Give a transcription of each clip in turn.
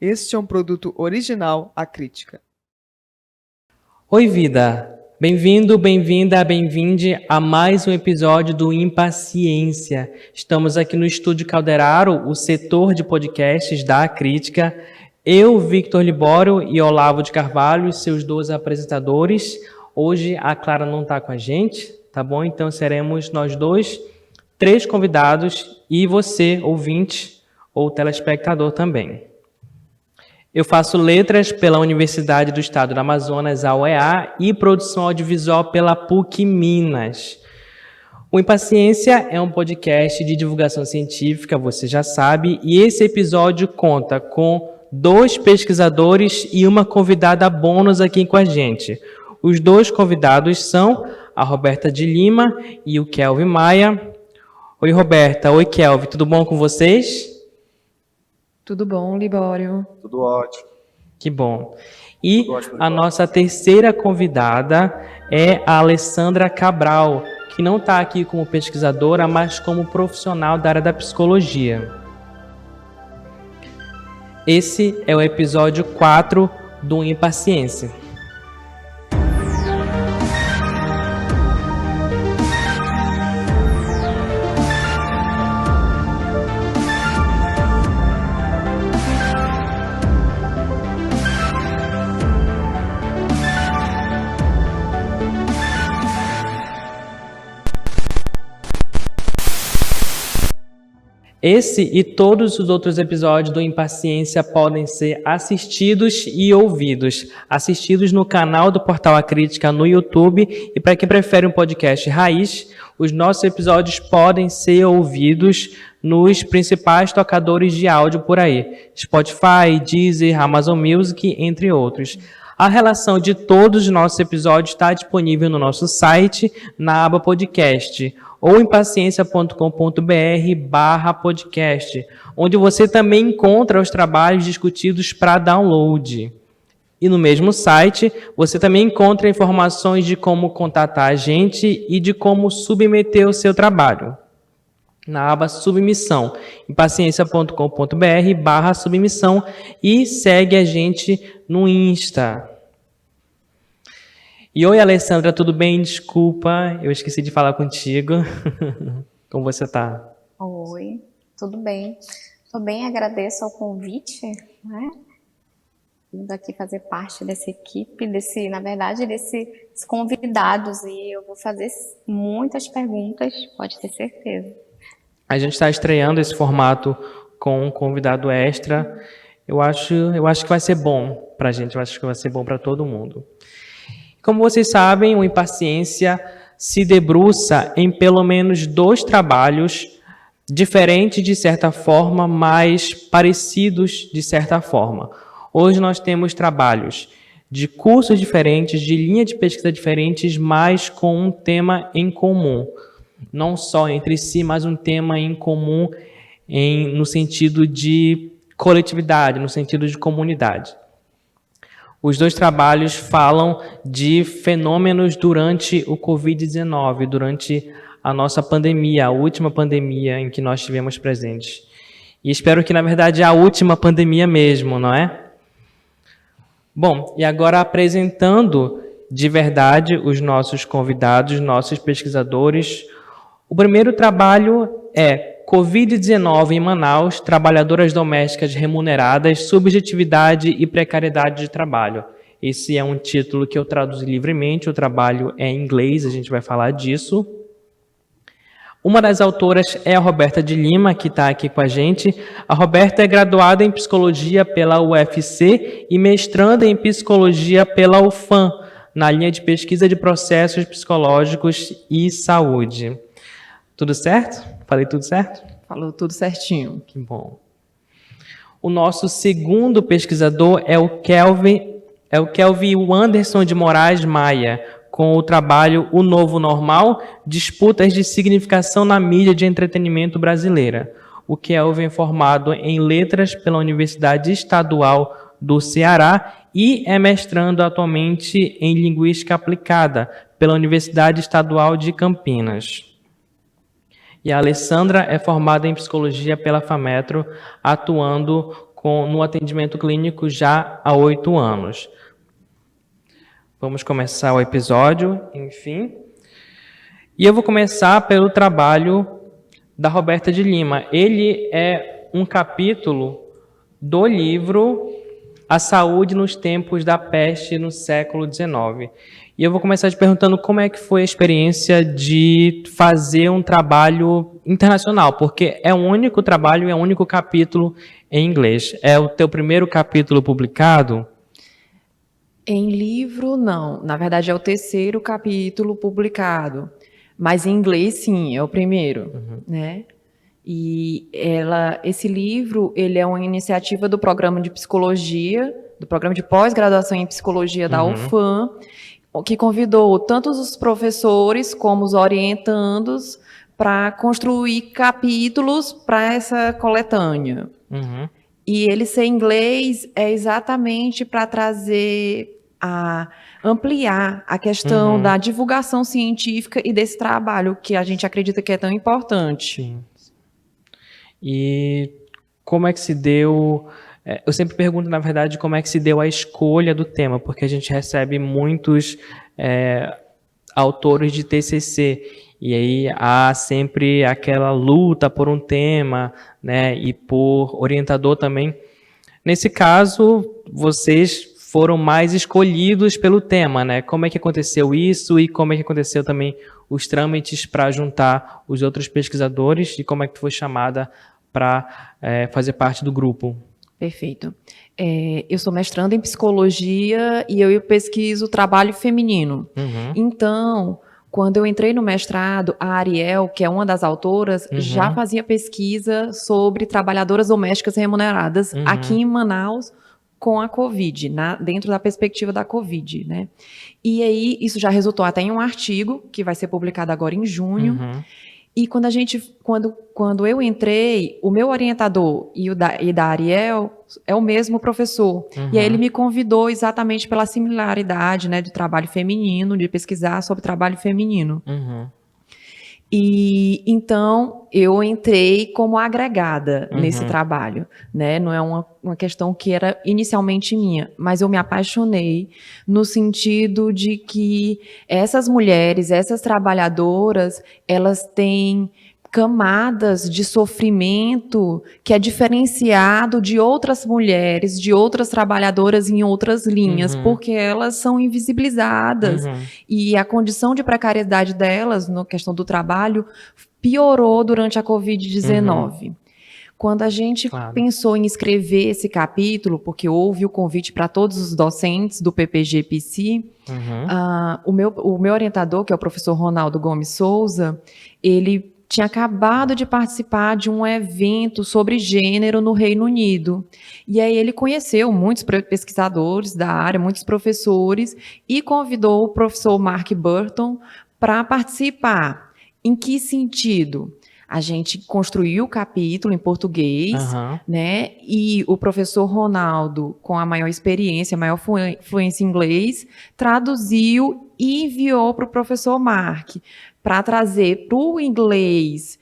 Este é um produto original Acrítica. Oi, vida! Bem-vindo, bem-vinda, bem-vinde a mais um episódio do Impaciência. Estamos aqui no Estúdio Calderaro, o setor de podcasts da Acrítica. Eu, Victor Libório e Olavo de Carvalho, seus dois apresentadores. Hoje a Clara não está com a gente, tá bom? Então seremos nós dois, 3 convidados e você, ouvinte ou telespectador também. Eu faço letras pela Universidade do Estado do Amazonas, a UEA, e produção audiovisual pela PUC Minas. O Impaciência é um podcast de divulgação científica, você já sabe, e esse episódio conta com 2 pesquisadores e uma convidada bônus aqui com a gente. Os 2 convidados são a Roberta de Lima e o Kelvin Maia. Oi, Roberta. Oi, Kelvin. Tudo bom com vocês? Tudo bom, Libório? Tudo ótimo. Que bom. E a nossa terceira convidada é a Alessandra Cabral, que não está aqui como pesquisadora, mas como profissional da área da psicologia. Esse é o episódio 4 do Impaciência. Esse e todos os outros episódios do Impaciência podem ser assistidos e ouvidos. Assistidos no canal do Portal Acrítica no YouTube. E para quem prefere um podcast raiz, os nossos episódios podem ser ouvidos nos principais tocadores de áudio por aí. Spotify, Deezer, Amazon Music, entre outros. A relação de todos os nossos episódios está disponível no nosso site, na aba podcast, ou impaciência.com.br/podcast, onde você também encontra os trabalhos discutidos para download. E no mesmo site, você também encontra informações de como contatar a gente e de como submeter o seu trabalho. Na aba Submissão, impaciência.com.br/submissão, e segue a gente no Insta. E oi, Alessandra, tudo bem? Desculpa, eu esqueci de falar contigo. Como você tá? Oi, tudo bem. Tô bem, agradeço ao convite, né? Vindo aqui fazer parte dessa equipe, desses convidados, e eu vou fazer muitas perguntas, pode ter certeza. A gente está estreando esse formato com um convidado extra. Eu acho que vai ser bom pra gente, eu acho que vai ser bom para todo mundo. Como vocês sabem, o Impaciência se debruça em pelo menos 2 trabalhos diferentes de certa forma, mas parecidos de certa forma. Hoje nós temos trabalhos de cursos diferentes, de linha de pesquisa diferentes, mas com um tema em comum. Não só entre si, mas um tema em comum no sentido de coletividade, no sentido de comunidade. Os 2 trabalhos falam de fenômenos durante o Covid-19, durante a nossa pandemia, a última pandemia em que nós estivemos presentes. E espero que, na verdade, é a última pandemia mesmo, não é? Bom, e agora apresentando de verdade os nossos convidados, nossos pesquisadores. O primeiro trabalho é Covid-19 em Manaus, trabalhadoras domésticas remuneradas, subjetividade e precariedade de trabalho. Esse é um título que eu traduzi livremente, o trabalho é em inglês, a gente vai falar disso. Uma das autoras é a Roberta de Lima, que está aqui com a gente. A Roberta é graduada em Psicologia pela UFC e mestranda em Psicologia pela UFAM, na linha de pesquisa de processos psicológicos e saúde. Tudo certo? Falei tudo certo? Falou tudo certinho. Que bom. O nosso segundo pesquisador é o Kelvin Anderson de Moraes Maia, com o trabalho O Novo Normal, Disputas de Significação na Mídia de Entretenimento Brasileira. O Kelvin é formado em Letras pela Universidade Estadual do Ceará e é mestrando atualmente em Linguística Aplicada pela Universidade Estadual de Campinas. E a Alessandra é formada em Psicologia pela FAMetro, atuando no atendimento clínico já há 8 anos. Vamos começar o episódio, enfim. E eu vou começar pelo trabalho da Roberta de Lima. Ele é um capítulo do livro A Saúde nos Tempos da Peste no Século XIX. E eu vou começar te perguntando como é que foi a experiência de fazer um trabalho internacional, porque é o único trabalho, é o único capítulo em inglês. É o teu primeiro capítulo publicado? Em livro, não. Na verdade, é o terceiro capítulo publicado. Mas em inglês, sim, é o primeiro, né? E esse livro, ele é uma iniciativa do programa de psicologia, do programa de pós-graduação em psicologia da UFAM, que convidou tanto os professores como os orientandos para construir capítulos para essa coletânea. E ele ser inglês é exatamente para ampliar a questão da divulgação científica e desse trabalho que a gente acredita que é tão importante. Sim. E como é que se deu... Eu sempre pergunto, na verdade, como é que se deu a escolha do tema, porque a gente recebe muitos autores de TCC, e aí há sempre aquela luta por um tema, né, e por orientador também. Nesse caso, vocês foram mais escolhidos pelo tema, né? Como é que aconteceu isso e como é que aconteceu também os trâmites para juntar os outros pesquisadores e como é que foi chamada para fazer parte do grupo? Perfeito. Eu sou mestranda em psicologia e eu pesquiso trabalho feminino. Então, quando eu entrei no mestrado, a Ariel, que é uma das autoras, já fazia pesquisa sobre trabalhadoras domésticas remuneradas aqui em Manaus com a Covid, dentro da perspectiva da Covid, né? E aí, isso já resultou até em um artigo que vai ser publicado agora em junho. E quando eu entrei, o meu orientador e da Ariel é o mesmo professor. E aí ele me convidou exatamente pela similaridade, né, de trabalho feminino, de pesquisar sobre trabalho feminino. E então eu entrei como agregada nesse trabalho, né? Não é uma questão que era inicialmente minha, mas eu me apaixonei no sentido de que essas mulheres, essas trabalhadoras, elas têm camadas de sofrimento que é diferenciado de outras mulheres, de outras trabalhadoras em outras linhas, porque elas são invisibilizadas. E a condição de precariedade delas, na questão do trabalho, piorou durante a Covid-19. Quando a gente pensou em escrever esse capítulo, porque houve o convite para todos os docentes do PPG-PC, o meu orientador, que é o professor Ronaldo Gomes Souza, ele tinha acabado de participar de um evento sobre gênero no Reino Unido. E aí ele conheceu muitos pesquisadores da área, muitos professores, e convidou o professor Mark Burton para participar. Em que sentido? A gente construiu o capítulo em português, né? E o professor Ronaldo, com a maior experiência, a maior fluência em inglês, traduziu e enviou para o professor Mark, para trazer para o inglês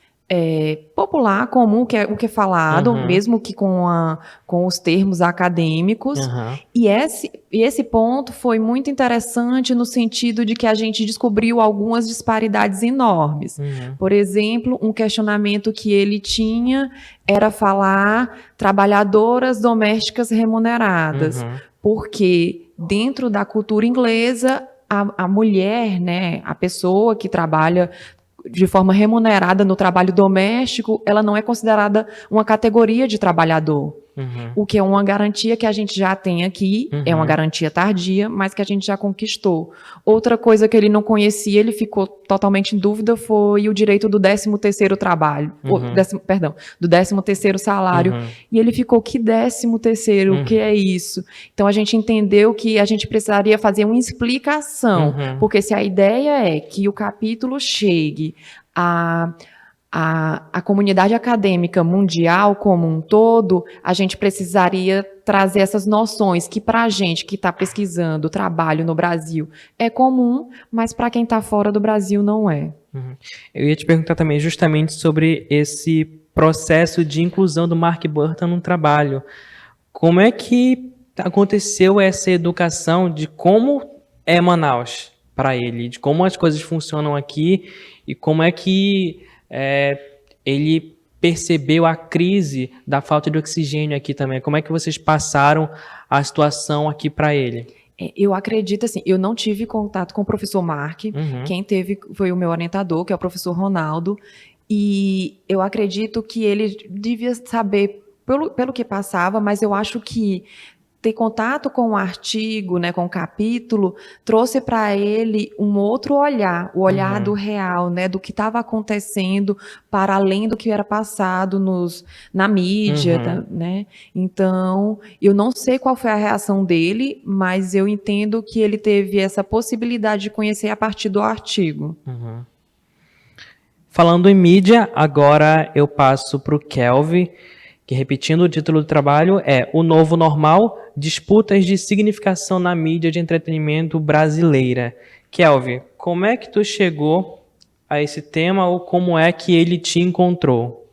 popular, comum, o que é falado, mesmo que com os termos acadêmicos. E esse ponto foi muito interessante no sentido de que a gente descobriu algumas disparidades enormes. Por exemplo, um questionamento que ele tinha era falar trabalhadoras domésticas remuneradas, porque dentro da cultura inglesa, a mulher, né, a pessoa que trabalha de forma remunerada no trabalho doméstico, ela não é considerada uma categoria de trabalhador. O que é uma garantia que a gente já tem aqui, é uma garantia tardia, mas que a gente já conquistou. Outra coisa que ele não conhecia, ele ficou totalmente em dúvida, foi o direito do 13º trabalho, do 13º salário. E ele ficou, que 13º, o que é isso? Então a gente entendeu que a gente precisaria fazer uma explicação, porque se a ideia é que o capítulo chegue a comunidade acadêmica mundial como um todo, a gente precisaria trazer essas noções que para a gente que está pesquisando o trabalho no Brasil é comum, mas para quem está fora do Brasil não é. Eu ia te perguntar também justamente sobre esse processo de inclusão do Mark Burton no trabalho, como é que aconteceu essa educação de como é Manaus para ele, de como as coisas funcionam aqui e como é que ele percebeu a crise da falta de oxigênio aqui também? Como é que vocês passaram a situação aqui para ele? Eu acredito assim, eu não tive contato com o professor Mark, Uhum. quem teve foi o meu orientador, que é o professor Ronaldo, e eu acredito que ele devia saber pelo que passava, mas eu acho que ter contato com o artigo, né, com o capítulo, trouxe para ele um outro olhar, o olhar do real, né, do que estava acontecendo para além do que era passado na mídia, né? Então, eu não sei qual foi a reação dele, mas eu entendo que ele teve essa possibilidade de conhecer a partir do artigo. Falando em mídia, agora eu passo para o Kelvin, que repetindo o título do trabalho é O Novo Normal, Disputas de Significação na Mídia de Entretenimento Brasileira. Kelvin, como é que tu chegou a esse tema ou como é que ele te encontrou?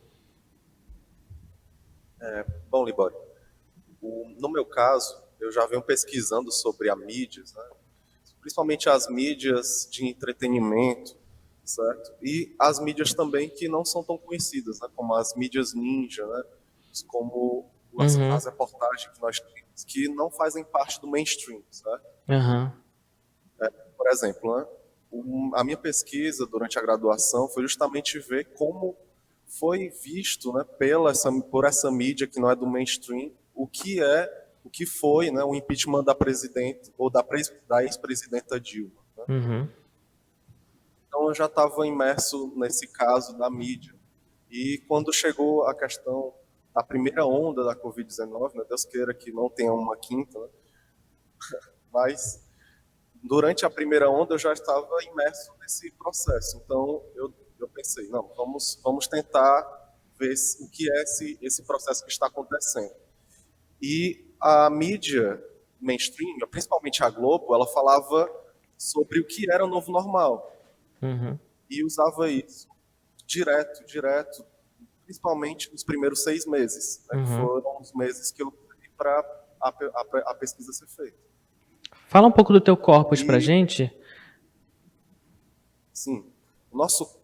Bom, Libório, no meu caso, eu já venho pesquisando sobre a mídias, né? Principalmente as mídias de entretenimento, certo? E as mídias também que não são tão conhecidas, né? Como as mídias ninja, né? Como as reportagens que nós temos, que não fazem parte do mainstream, certo? Por exemplo, né? A minha pesquisa durante a graduação foi justamente ver como foi visto, né, por essa mídia que não é do mainstream, o que foi, né, o impeachment da presidente ou da ex-presidenta Dilma. Né? Então eu já estava imerso nesse caso da mídia. E quando chegou a questão da primeira onda da Covid-19, né, Deus queira que não tenha uma quinta, né? Mas durante a primeira onda eu já estava imerso nesse processo. Então eu pensei, não, vamos tentar ver o que é esse processo que está acontecendo. E a mídia mainstream, principalmente a Globo, ela falava sobre o que era o novo normal. E usava isso direto, principalmente nos primeiros 6 meses, né, que foram os meses que eu usei para a pesquisa ser feita. Fala um pouco do teu corpus pra gente. Sim.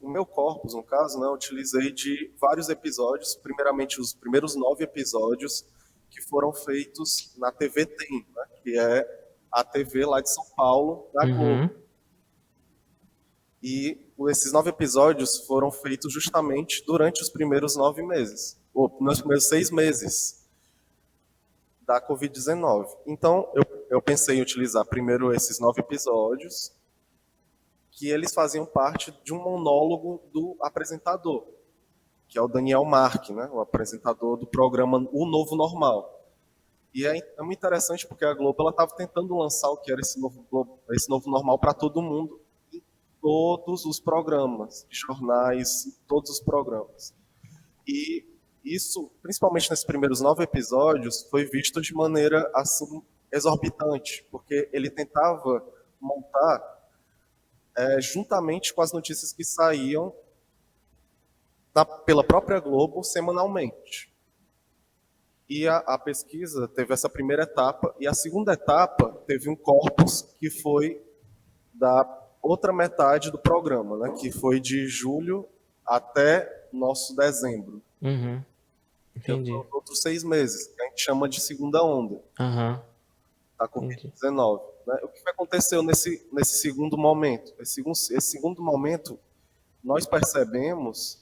O meu corpus, no caso, né, eu utilizei de vários episódios, primeiramente os primeiros 9 episódios que foram feitos na TV Tem, né, que é a TV lá de São Paulo, da Globo. E esses 9 episódios foram feitos justamente durante os primeiros 9 meses, ou nos primeiros 6 meses da Covid-19. Então, eu pensei em utilizar primeiro esses 9 episódios, que eles faziam parte de um monólogo do apresentador, que é o Daniel Mark, né, o apresentador do programa O Novo Normal. E é muito interessante porque a Globo estava tentando lançar o que era esse novo normal para todo mundo, em todos os programas, de jornais, em todos os programas. E isso, principalmente nesses primeiros 9 episódios, foi visto de maneira assim exorbitante, porque ele tentava montar juntamente com as notícias que saíam pela própria Globo semanalmente. E a pesquisa teve essa primeira etapa, e a segunda etapa teve um corpus que foi da outra metade do programa, né, que foi de julho até nosso dezembro. Entendi. Então, outros 6 meses, que a gente chama de segunda onda da Covid-19. Né? O que aconteceu nesse segundo momento? Esse segundo momento, nós percebemos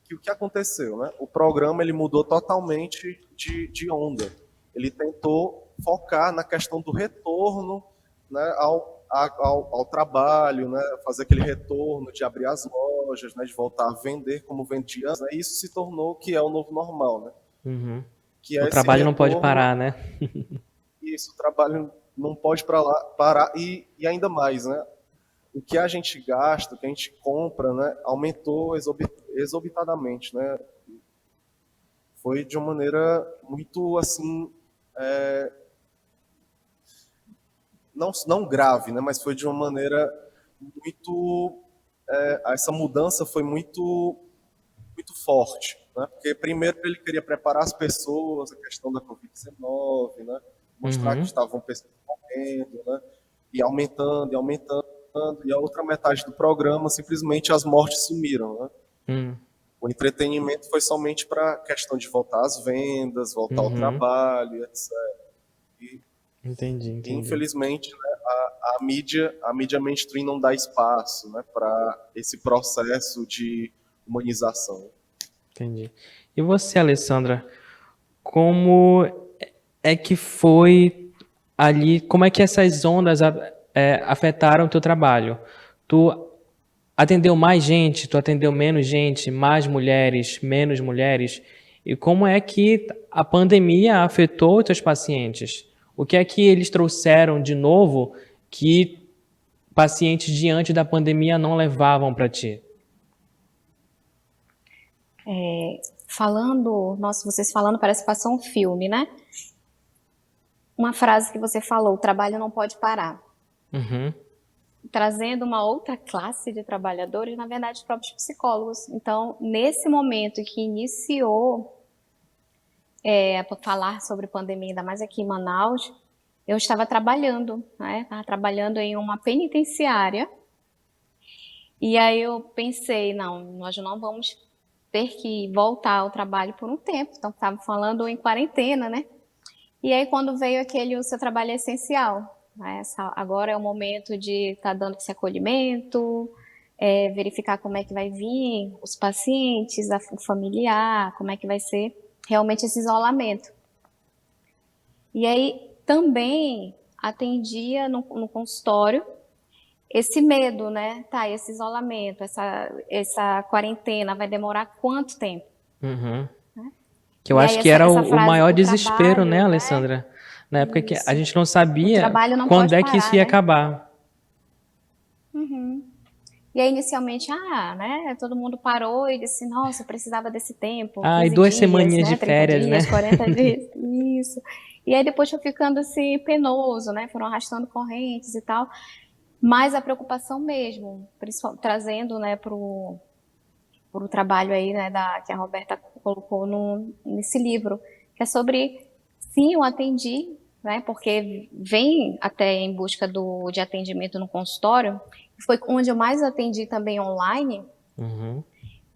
que o que aconteceu, né? O programa ele mudou totalmente de onda. Ele tentou focar na questão do retorno, né, ao trabalho, né, fazer aquele retorno de abrir as lojas, né, de voltar a vender como vendia antes. Né, e isso se tornou o que é o novo normal. Né? Que é O trabalho não pode parar, né? Isso, o trabalho não pode parar. E ainda mais, né? O que a gente gasta, o que a gente compra, né, aumentou exorbitadamente, né? Foi de uma maneira muito assim, não grave, né, mas foi de uma maneira muito, essa mudança foi muito muito forte, né? Porque primeiro ele queria preparar as pessoas, a questão da Covid-19, né? Mostrar que estavam pessoas morrendo, né? E aumentando, e aumentando, e a outra metade do programa, simplesmente as mortes sumiram, né? Hum. O entretenimento foi somente para a questão de voltar às vendas, voltar ao Uhum. trabalho, etc. E, Entendi. infelizmente, né, a mídia mainstream não dá espaço, né, para esse processo de humanização. Entendi. E você, Alessandra, como é que foi ali, como é que essas ondas afetaram o teu trabalho? Tu atendeu mais gente, tu atendeu menos gente, mais mulheres, menos mulheres? E como é que a pandemia afetou os teus pacientes? O que é que eles trouxeram de novo que pacientes diante da pandemia não levavam para ti? Falando, nossa, vocês falando parece que passou um filme, né? Uma frase que você falou, o trabalho não pode parar. Uhum. Trazendo uma outra classe de trabalhadores, na verdade, os próprios psicólogos. Então, nesse momento que iniciou para falar sobre pandemia, ainda mais aqui em Manaus, eu estava trabalhando, né? Estava trabalhando em uma penitenciária. E aí eu pensei, não, nós não vamos ter que voltar ao trabalho por um tempo. Então, estava falando em quarentena, né? E aí, quando veio aquele, o seu trabalho é essencial, né? Agora é o momento de estar dando esse acolhimento, verificar como é que vai vir os pacientes, o familiar, como é que vai ser realmente esse isolamento. E aí, também atendia no consultório esse medo, né? Tá, esse isolamento, essa quarentena vai demorar quanto tempo? Uhum. Que eu E acho aí que era essa o frase, maior o desespero, né, trabalho, né? Alessandra? Na época que a Isso. gente não O sabia trabalho não quando pode é que isso parar, ia né? acabar. Uhum. E aí, inicialmente, né, todo mundo parou e disse, nossa, eu precisava desse tempo, Ah, e 15 2 dias, semaninhas de né, 30 férias, né? dias, 40 dias, isso. E aí depois foi ficando assim, penoso, né, foram arrastando correntes e tal, mas a preocupação mesmo, trazendo, né, pro trabalho aí, né, que a Roberta colocou nesse livro, que é sobre, sim, eu atendi, né, porque vem até em busca de atendimento no consultório, foi onde eu mais atendi também online, Uhum.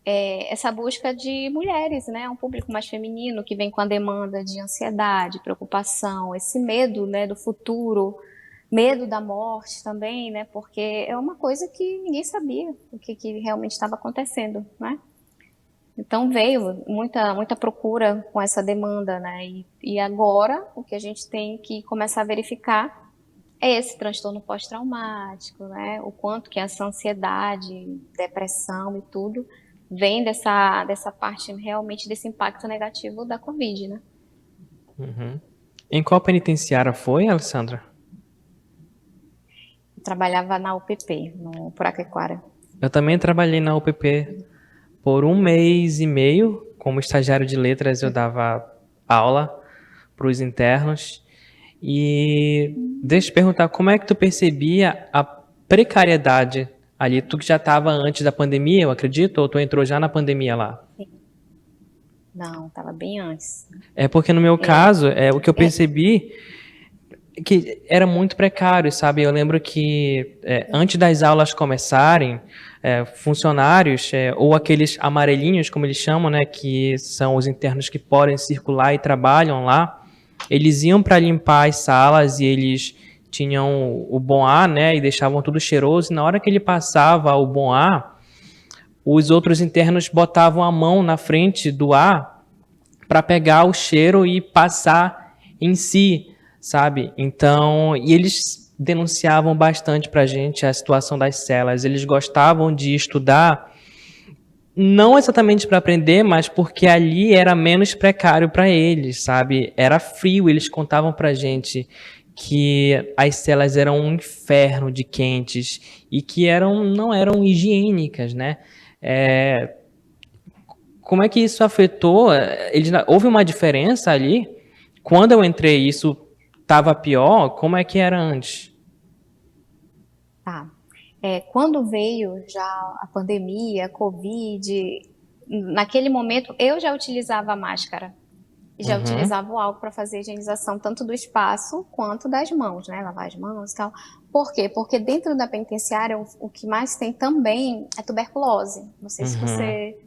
essa busca de mulheres, né, um público mais feminino que vem com a demanda de ansiedade, preocupação, esse medo, né, do futuro, medo da morte também, né, porque é uma coisa que ninguém sabia o que realmente estava acontecendo, né. Então veio muita procura com essa demanda, né? E agora o que a gente tem que começar a verificar é esse transtorno pós-traumático, né? O quanto que essa ansiedade, depressão e tudo vem dessa parte realmente desse impacto negativo da Covid, né? Uhum. Em qual penitenciária foi, Alessandra? Eu trabalhava na UPP, no Puraquequara. Eu também trabalhei na UPP por 1 mês e meio. Como estagiário de letras, eu dava aula para os internos. E deixa eu te perguntar, como é que tu percebia a precariedade ali? Tu que já estava antes da pandemia, eu acredito, ou tu entrou já na pandemia lá? Não, estava bem antes. É porque no meu caso, o que eu percebi é que era muito precário, sabe? Eu lembro que antes das aulas começarem, funcionários, ou aqueles amarelinhos, como eles chamam, né, que são os internos que podem circular e trabalham lá, eles iam para limpar as salas e eles tinham o bom ar, né, e deixavam tudo cheiroso. E na hora que ele passava o bom ar, os outros internos botavam a mão na frente do ar para pegar o cheiro e passar em si, sabe? Então, e eles denunciavam bastante para a gente a situação das celas. Eles gostavam de estudar, não exatamente para aprender, mas porque ali era menos precário para eles, sabe? Era frio, eles contavam para a gente que as celas eram um inferno de quentes e que não eram higiênicas, né? Como é que isso afetou? Houve uma diferença ali? Quando eu entrei, isso estava pior? Como é que era antes? Tá. Quando veio já a pandemia, a Covid, naquele momento, eu já utilizava a máscara. E já Uhum. utilizava o álcool para fazer a higienização tanto do espaço quanto das mãos, né? Lavar as mãos e tal. Por quê? Porque dentro da penitenciária, o que mais tem também é tuberculose. Não sei se Uhum. você,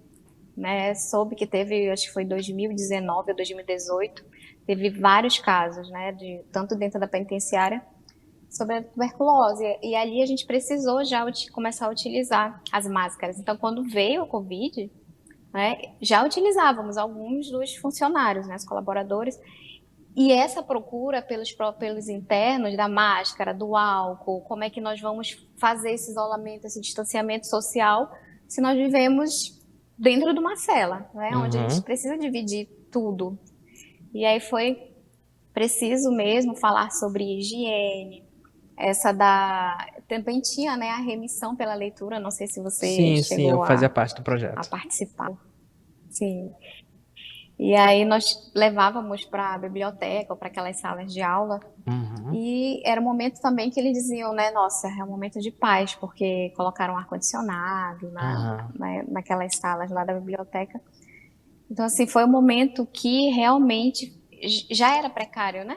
né, soube que teve, acho que foi 2019 ou 2018, teve vários casos, né, tanto dentro da penitenciária, sobre a tuberculose. E ali a gente precisou já começar a utilizar as máscaras. Então, quando veio o Covid, né, já utilizávamos alguns dos funcionários, né, os colaboradores, e essa procura pelos internos da máscara, do álcool, como é que nós vamos fazer esse isolamento, esse distanciamento social, se nós vivemos dentro de uma cela, né, onde a gente precisa dividir tudo. E aí foi preciso mesmo falar sobre higiene, também tinha, né, a remissão pela leitura, não sei se você Sim, eu chegou fazia parte do a projeto. participar. Sim. E aí nós levávamos para a biblioteca ou para aquelas salas de aula. Uhum. E era um momento também que eles diziam, né, nossa, é um momento de paz, porque colocaram ar-condicionado naquelas salas lá da biblioteca. Então, assim, foi um momento que realmente já era precário, né?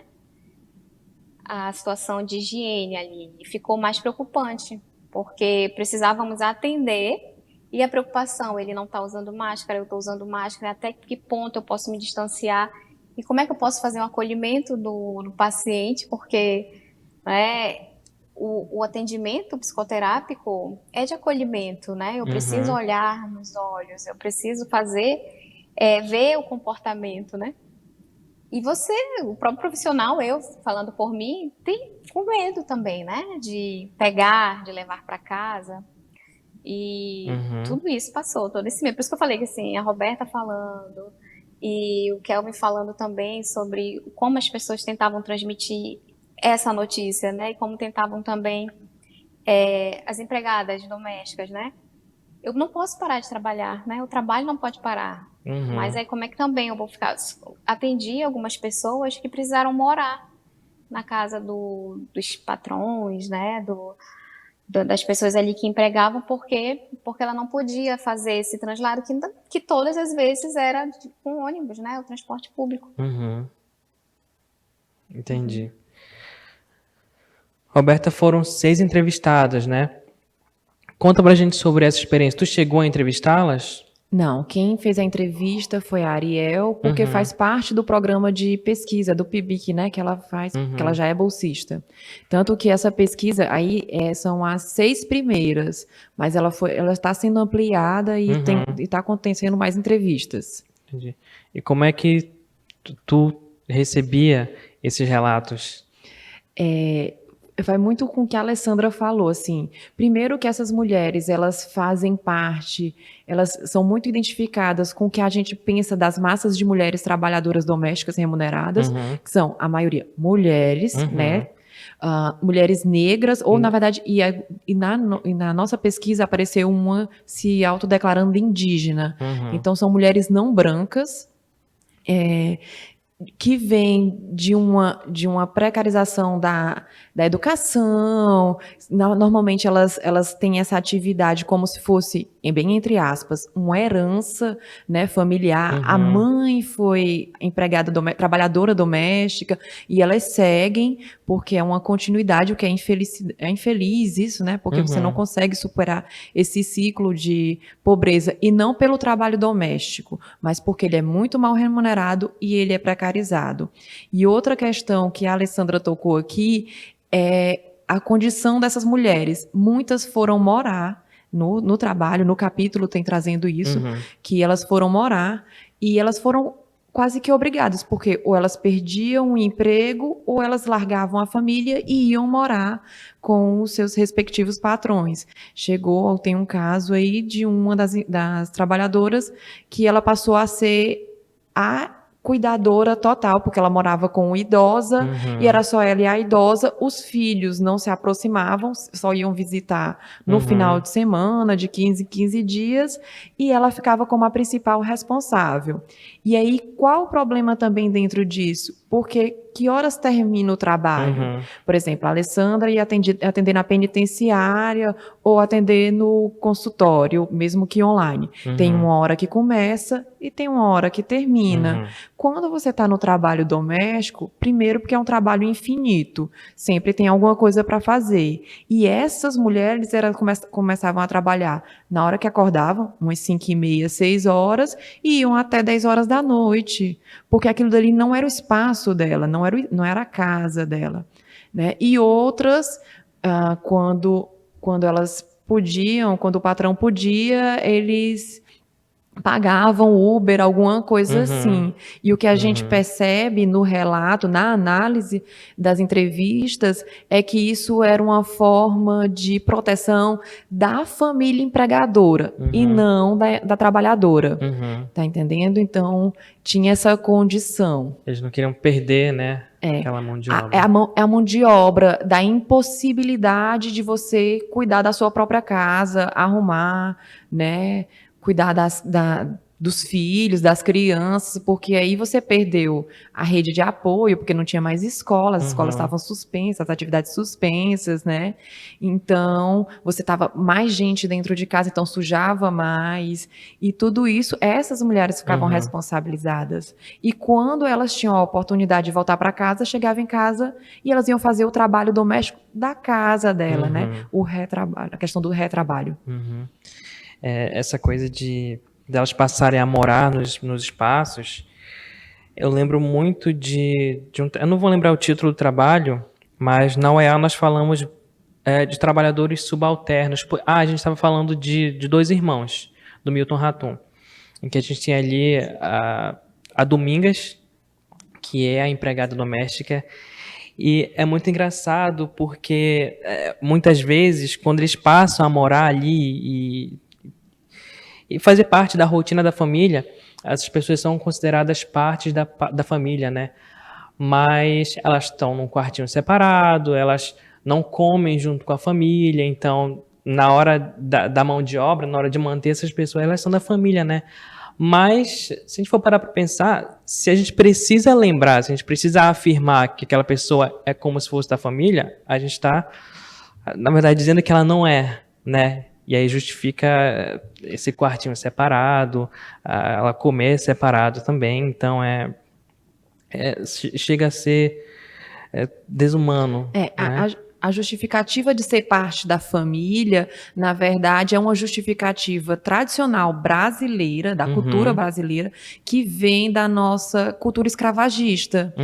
A situação de higiene ali. E ficou mais preocupante, porque precisávamos atender e a preocupação, ele não está usando máscara, eu estou usando máscara, até que ponto eu posso me distanciar e como é que eu posso fazer um acolhimento do paciente, porque, né, o atendimento psicoterápico é de acolhimento, né? Eu preciso olhar nos olhos, eu preciso ver o comportamento, né? E você, o próprio profissional, eu falando por mim, tem com medo também, né? De pegar, de levar para casa. E tudo isso passou, todo esse medo. Por isso que eu falei que assim, a Roberta falando e o Kelvin falando também sobre como as pessoas tentavam transmitir essa notícia, né? E como tentavam também as empregadas domésticas, né? Eu não posso parar de trabalhar, né? O trabalho não pode parar. Mas aí como é que também eu vou ficar... Atendi algumas pessoas que precisaram morar na casa dos patrões, né? Das pessoas ali que empregavam, porque ela não podia fazer esse translado, que todas as vezes era com ônibus, né? O transporte público. Entendi. Roberta, foram 6 entrevistadas, né? Conta pra gente sobre essa experiência. Tu chegou a entrevistá-las? Não, quem fez a entrevista foi a Ariel, porque faz parte do programa de pesquisa do PIBIC, né, que ela faz, que ela já é bolsista. Tanto que essa pesquisa aí são as 6 primeiras, mas ela está sendo ampliada e está acontecendo mais entrevistas. Entendi. E como é que tu recebia esses relatos? Vai muito com o que a Alessandra falou, assim. Primeiro que essas mulheres, elas fazem parte, elas são muito identificadas com o que a gente pensa das massas de mulheres trabalhadoras domésticas remuneradas, que são, a maioria, mulheres, né? Mulheres negras, ou na verdade, e na nossa pesquisa apareceu uma se autodeclarando indígena. Então são mulheres não brancas, que vem de uma precarização da educação. Normalmente elas têm essa atividade como se fosse, bem entre aspas, uma herança, né, familiar. A mãe foi trabalhadora doméstica, e elas seguem porque é uma continuidade, o que é infeliz isso, né, porque você não consegue superar esse ciclo de pobreza, e não pelo trabalho doméstico, mas porque ele é muito mal remunerado e ele é precarizado. E outra questão que a Alessandra tocou aqui é a condição dessas mulheres. Muitas foram morar no trabalho, no capítulo tem trazendo isso, que elas foram morar e elas foram quase que obrigadas, porque ou elas perdiam o emprego ou elas largavam a família e iam morar com os seus respectivos patrões. Tem um caso aí de uma das trabalhadoras que ela passou a ser a cuidadora total, porque ela morava com idosa, e era só ela e a idosa. Os filhos não se aproximavam, só iam visitar no final de semana, de 15 em 15 dias, e ela ficava como a principal responsável. E aí, qual o problema também dentro disso? porque que horas termina o trabalho? Uhum. Por exemplo, a Alessandra ia atender na penitenciária ou atender no consultório, mesmo que online. Tem uma hora que começa e tem uma hora que termina. Uhum. Quando você está no trabalho doméstico, primeiro porque é um trabalho infinito, sempre tem alguma coisa para fazer. E essas mulheres elas começavam a trabalhar na hora que acordavam, umas 5h30, 6 horas, e iam até 10 horas da noite, porque aquilo dali não era o espaço dela, não era a casa dela, né? E outras, quando elas podiam, quando o patrão podia, eles pagavam Uber, alguma coisa assim. E o que a gente percebe no relato, na análise das entrevistas, é que isso era uma forma de proteção da família empregadora e não da trabalhadora. Uhum. Tá entendendo? Então, tinha essa condição. Eles não queriam perder, né? Aquela mão de obra. É a mão de obra da impossibilidade de você cuidar da sua própria casa, arrumar, né? Cuidar dos filhos, das crianças, porque aí você perdeu a rede de apoio, porque não tinha mais escola, as escolas estavam suspensas, as atividades suspensas, né? Então, você tava mais gente dentro de casa, então sujava mais, e tudo isso, essas mulheres ficavam responsabilizadas. E quando elas tinham a oportunidade de voltar para casa, chegavam em casa e elas iam fazer o trabalho doméstico da casa dela, né? O retrabalho, a questão do retrabalho. Essa coisa de delas passarem a morar nos espaços, eu lembro muito eu não vou lembrar o título do trabalho, mas na UEA nós falamos de trabalhadores subalternos. A gente estava falando de dois irmãos, do Milton Ratum, em que a gente tinha ali a Domingas, que é a empregada doméstica, e é muito engraçado porque muitas vezes, quando eles passam a morar ali e fazer parte da rotina da família, essas pessoas são consideradas partes da família, né? Mas elas estão num quartinho separado, elas não comem junto com a família, então na hora da mão de obra, na hora de manter essas pessoas, elas são da família, né? Mas, se a gente for parar para pensar, se a gente precisa lembrar, se a gente precisa afirmar que aquela pessoa é como se fosse da família, a gente está, na verdade, dizendo que ela não é, né? E aí justifica esse quartinho separado, ela comer separado também, então chega a ser desumano. Né? A justificativa de ser parte da família, na verdade, é uma justificativa tradicional brasileira, da cultura brasileira, que vem da nossa cultura escravagista.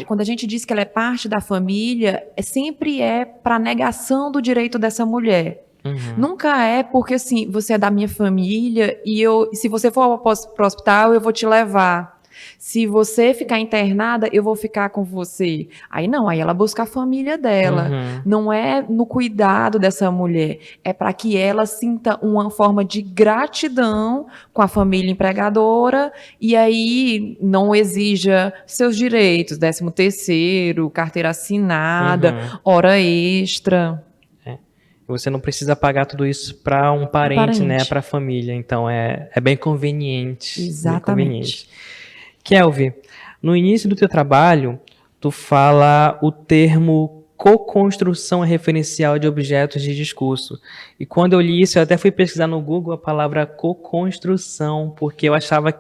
Quando a gente diz que ela é parte da família, sempre é para negação do direito dessa mulher. Nunca é porque, assim, você é da minha família e se você for para o hospital, eu vou te levar. Se você ficar internada, eu vou ficar com você. Aí não, aí ela busca a família dela. Não é no cuidado dessa mulher. É para que ela sinta uma forma de gratidão com a família empregadora e aí não exija seus direitos, 13º, carteira assinada, hora extra. Você não precisa pagar tudo isso para um parente, né? Para a família. Então, é bem conveniente. Exatamente. Bem conveniente. Kelvin, no início do teu trabalho, tu fala o termo co-construção referencial de objetos de discurso. E quando eu li isso, eu até fui pesquisar no Google a palavra co-construção, porque eu achava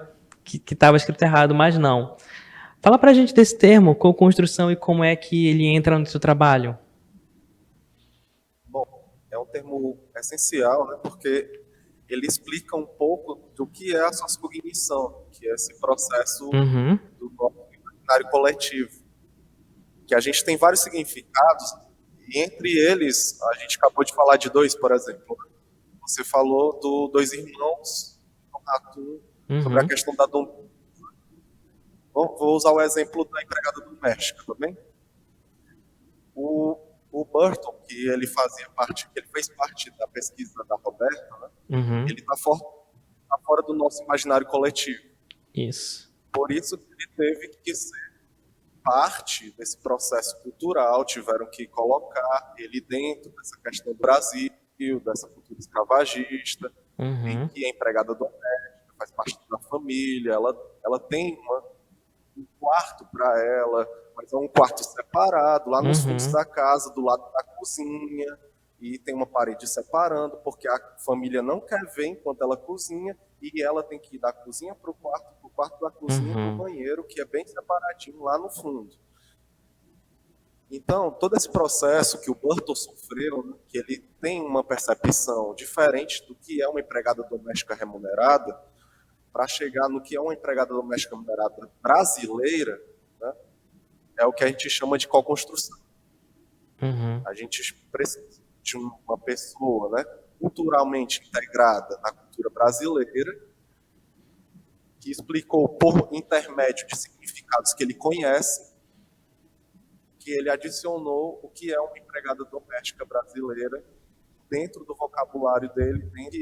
que estava escrito errado, mas não. Fala pra gente desse termo, co-construção, e como é que ele entra no teu trabalho. É um termo essencial, né, porque ele explica um pouco do que é a sociocognição, que é esse processo do nosso imaginário coletivo. Que a gente tem vários significados, e entre eles, a gente acabou de falar de dois, por exemplo. Você falou dois irmãos, sobre a questão da dominância. Vou usar o exemplo da empregada doméstica, tá bem? O Burton, que ele fez parte da pesquisa da Roberta, né? Ele está fora do nosso imaginário coletivo. Isso. Por isso que ele teve que ser parte desse processo cultural, tiveram que colocar ele dentro dessa questão do Brasil, dessa cultura escravagista, em que a empregada doméstica faz parte da família, ela tem quarto para ela, mas é um quarto separado, lá nos fundos da casa, do lado da cozinha, e tem uma parede separando, porque a família não quer ver enquanto ela cozinha, e ela tem que ir da cozinha para o quarto da cozinha para o banheiro, que é bem separadinho lá no fundo. Então, todo esse processo que o Burton sofreu, né, que ele tem uma percepção diferente do que é uma empregada doméstica remunerada, para chegar no que é uma empregada doméstica remunerada brasileira, né, é o que a gente chama de co-construção. A gente precisa de uma pessoa, né, culturalmente integrada na cultura brasileira, que explicou por intermédio de significados que ele conhece, que ele adicionou o que é uma empregada doméstica brasileira dentro do vocabulário dele, dentro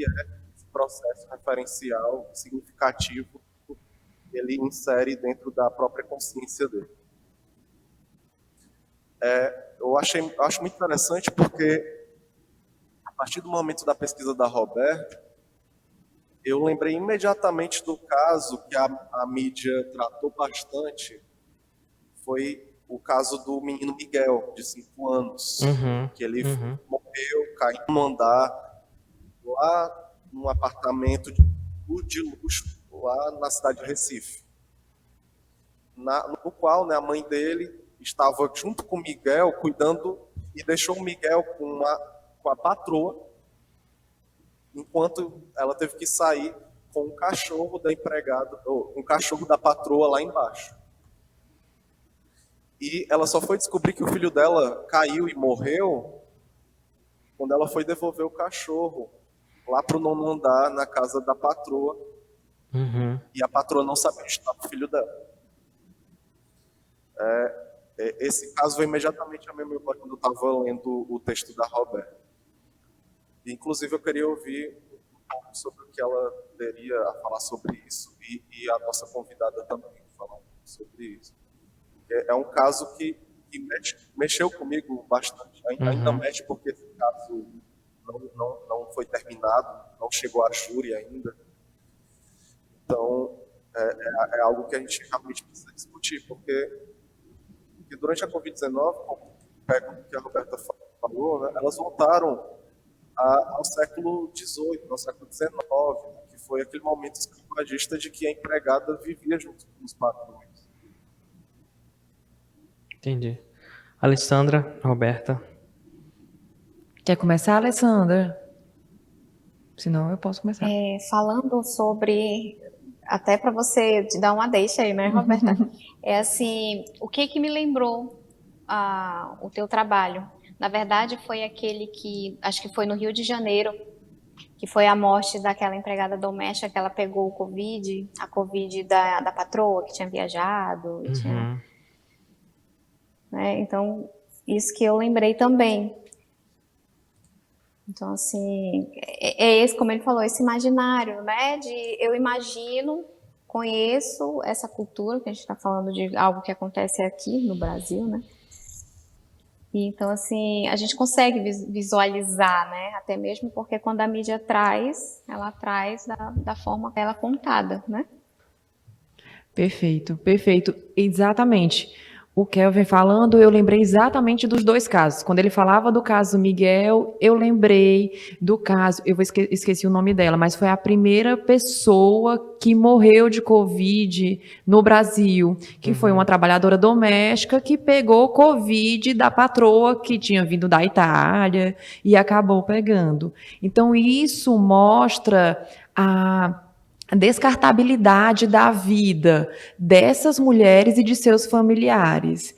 esse processo referencial significativo que ele insere dentro da própria consciência dele. Eu acho muito interessante porque, a partir do momento da pesquisa da Roberta, eu lembrei imediatamente do caso que a mídia tratou bastante, foi o caso do menino Miguel, de 5 anos, que ele morreu, caiu no andar, lá num apartamento de luxo, lá na cidade de Recife. No qual, né, a mãe dele estava junto com o Miguel, cuidando, e deixou o Miguel com a patroa, enquanto ela teve que sair com o cachorro da empregada, ou um cachorro da patroa lá embaixo. E ela só foi descobrir que o filho dela caiu e morreu quando ela foi devolver o cachorro lá para o 9º andar, na casa da patroa. E a patroa não sabia onde estava o filho dela. Esse caso veio imediatamente à minha memória quando eu estava lendo o texto da Roberta. Inclusive, eu queria ouvir um pouco sobre o que ela teria a falar sobre isso, e a nossa convidada também falar um pouco sobre isso. É um caso que mexeu comigo bastante. Ainda mexe porque esse caso não foi terminado, não chegou à júri ainda. Então, é algo que a gente realmente precisa discutir, porque durante a Covid-19, como o que a Roberta falou, né, elas voltaram ao século XVIII, ao século XIX, que foi aquele momento escravagista de que a empregada vivia junto com os patrões. Entendi. Alessandra, Roberta. Quer começar, Alessandra? Senão eu posso começar. Falando sobre, até para você te dar uma deixa aí, né, Roberta? É assim, o que me lembrou o teu trabalho? Na verdade, foi aquele que, acho que foi no Rio de Janeiro, que foi a morte daquela empregada doméstica que ela pegou a Covid da patroa, que tinha viajado. Né? Então, isso que eu lembrei também. Então, assim, esse, como ele falou, esse imaginário, né? Eu imagino, conheço essa cultura, que a gente está falando de algo que acontece aqui no Brasil, né? E, então, assim, a gente consegue visualizar, né? Até mesmo porque quando a mídia traz, ela traz da forma que ela é contada, né? Perfeito, perfeito. Exatamente. O Kelvin falando, eu lembrei exatamente dos dois casos. Quando ele falava do caso Miguel, eu lembrei do caso, eu esqueci o nome dela, mas foi a primeira pessoa que morreu de Covid no Brasil, que foi uma trabalhadora doméstica que pegou Covid da patroa que tinha vindo da Itália e acabou pegando. Então, isso mostra a descartabilidade da vida dessas mulheres e de seus familiares.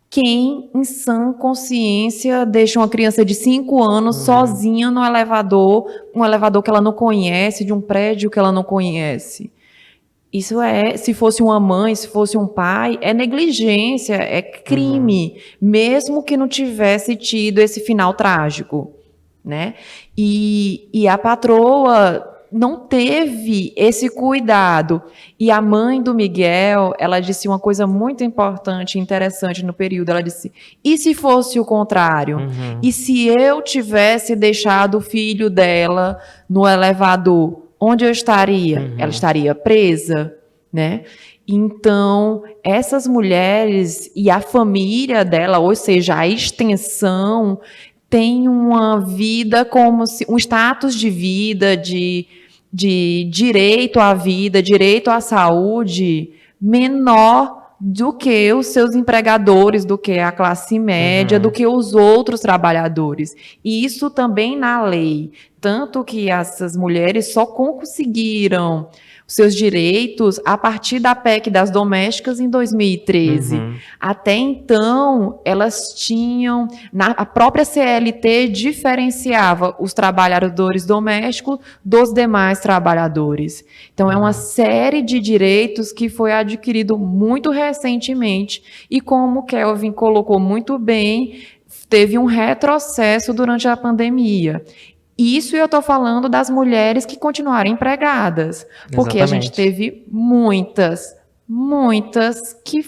Quem, em sã consciência, deixa uma criança de 5 anos sozinha no elevador, um elevador que ela não conhece, de um prédio que ela não conhece? Isso se fosse uma mãe, se fosse um pai, é negligência, é crime, mesmo que não tivesse tido esse final trágico, né? E a patroa não teve esse cuidado. E a mãe do Miguel, ela disse uma coisa muito importante e interessante no período. Ela disse, e se fosse o contrário? E se eu tivesse deixado o filho dela no elevador, onde eu estaria? Ela estaria presa, né? Então, essas mulheres e a família dela, ou seja, a extensão, tem uma vida como se um status de vida, de direito à vida, direito à saúde menor do que os seus empregadores, do que a classe média, do que os outros trabalhadores. E isso também na lei. Tanto que essas mulheres só conseguiram os seus direitos a partir da PEC das domésticas em 2013. Até então, elas tinham... a própria CLT diferenciava os trabalhadores domésticos dos demais trabalhadores. Então, é uma série de direitos que foi adquirido muito recentemente e, como o Kelvin colocou muito bem, teve um retrocesso durante a pandemia. Isso eu estou falando das mulheres que continuaram empregadas, porque a gente teve muitas que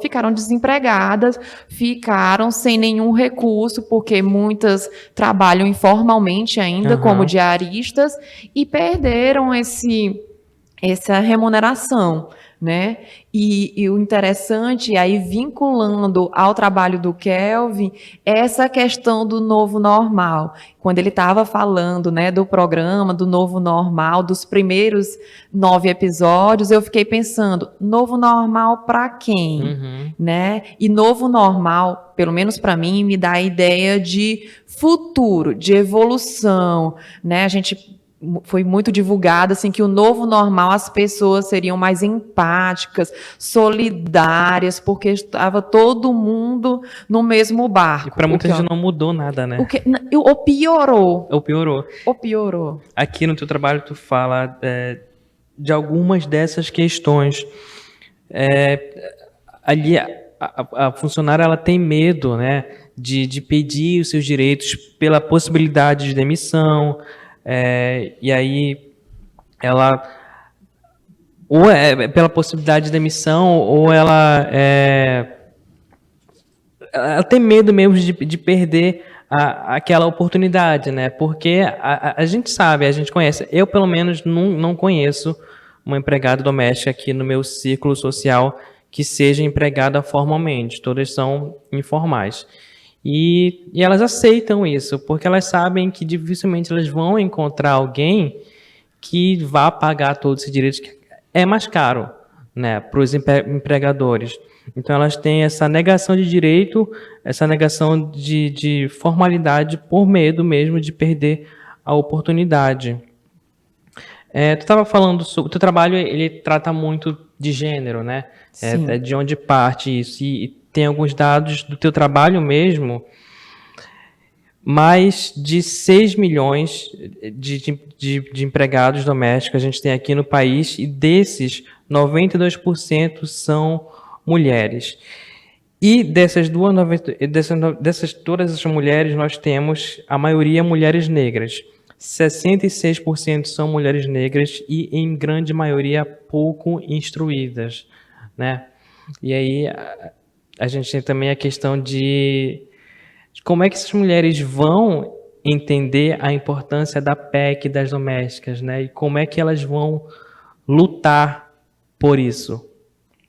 ficaram desempregadas, ficaram sem nenhum recurso, porque muitas trabalham informalmente ainda como diaristas e perderam essa remuneração, né? E o interessante, aí vinculando ao trabalho do Kelvin, é essa questão do novo normal. Quando ele estava falando, né, do programa, do novo normal, dos primeiros 9 episódios, eu fiquei pensando, novo normal para quem? Né? E novo normal, pelo menos para mim, me dá a ideia de futuro, de evolução, né? A gente... foi muito divulgado assim, que o novo normal as pessoas seriam mais empáticas, solidárias, porque estava todo mundo no mesmo barco. E para muita gente não mudou nada, né? Ou piorou. Ou piorou. Aqui no teu trabalho tu fala de algumas dessas questões. Ali a funcionária ela tem medo, né, de pedir os seus direitos pela possibilidade de demissão. E aí ela ou é pela possibilidade de demissão ou ela tem medo mesmo de perder aquela oportunidade, né? Porque a gente sabe, a gente conhece. Eu pelo menos não conheço uma empregada doméstica aqui no meu círculo social que seja empregada formalmente. Todas são informais. E elas aceitam isso, porque elas sabem que dificilmente elas vão encontrar alguém que vá pagar todos esses direitos, que é mais caro, né, para os empregadores. Então elas têm essa negação de direito, essa negação de formalidade por medo mesmo de perder a oportunidade. Tu estava falando sobre o teu trabalho, ele trata muito de gênero, né? De onde parte isso. E tem alguns dados do teu trabalho mesmo, mais de 6 milhões de empregados domésticos a gente tem aqui no país, e desses, 92% são mulheres. E dessas todas essas mulheres, nós temos, a maioria, mulheres negras. 66% são mulheres negras e, em grande maioria, pouco instruídas, né? E aí a gente tem também a questão de como é que essas mulheres vão entender a importância da PEC das domésticas, né? E como é que elas vão lutar por isso.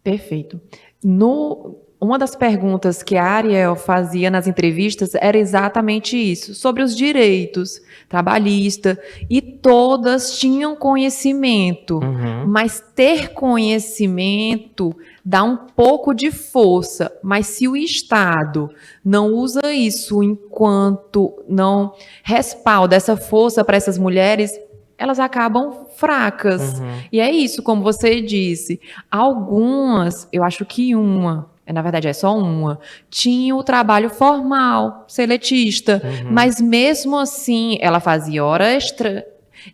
Perfeito. Uma das perguntas que a Ariel fazia nas entrevistas era exatamente isso, sobre os direitos trabalhistas, e todas tinham conhecimento, mas ter conhecimento dá um pouco de força, mas se o Estado não usa isso enquanto não respalda essa força para essas mulheres, elas acabam fracas. E é isso, como você disse, algumas, eu acho que na verdade é só uma, tinha o trabalho formal, seletista, mas mesmo assim ela fazia hora extra,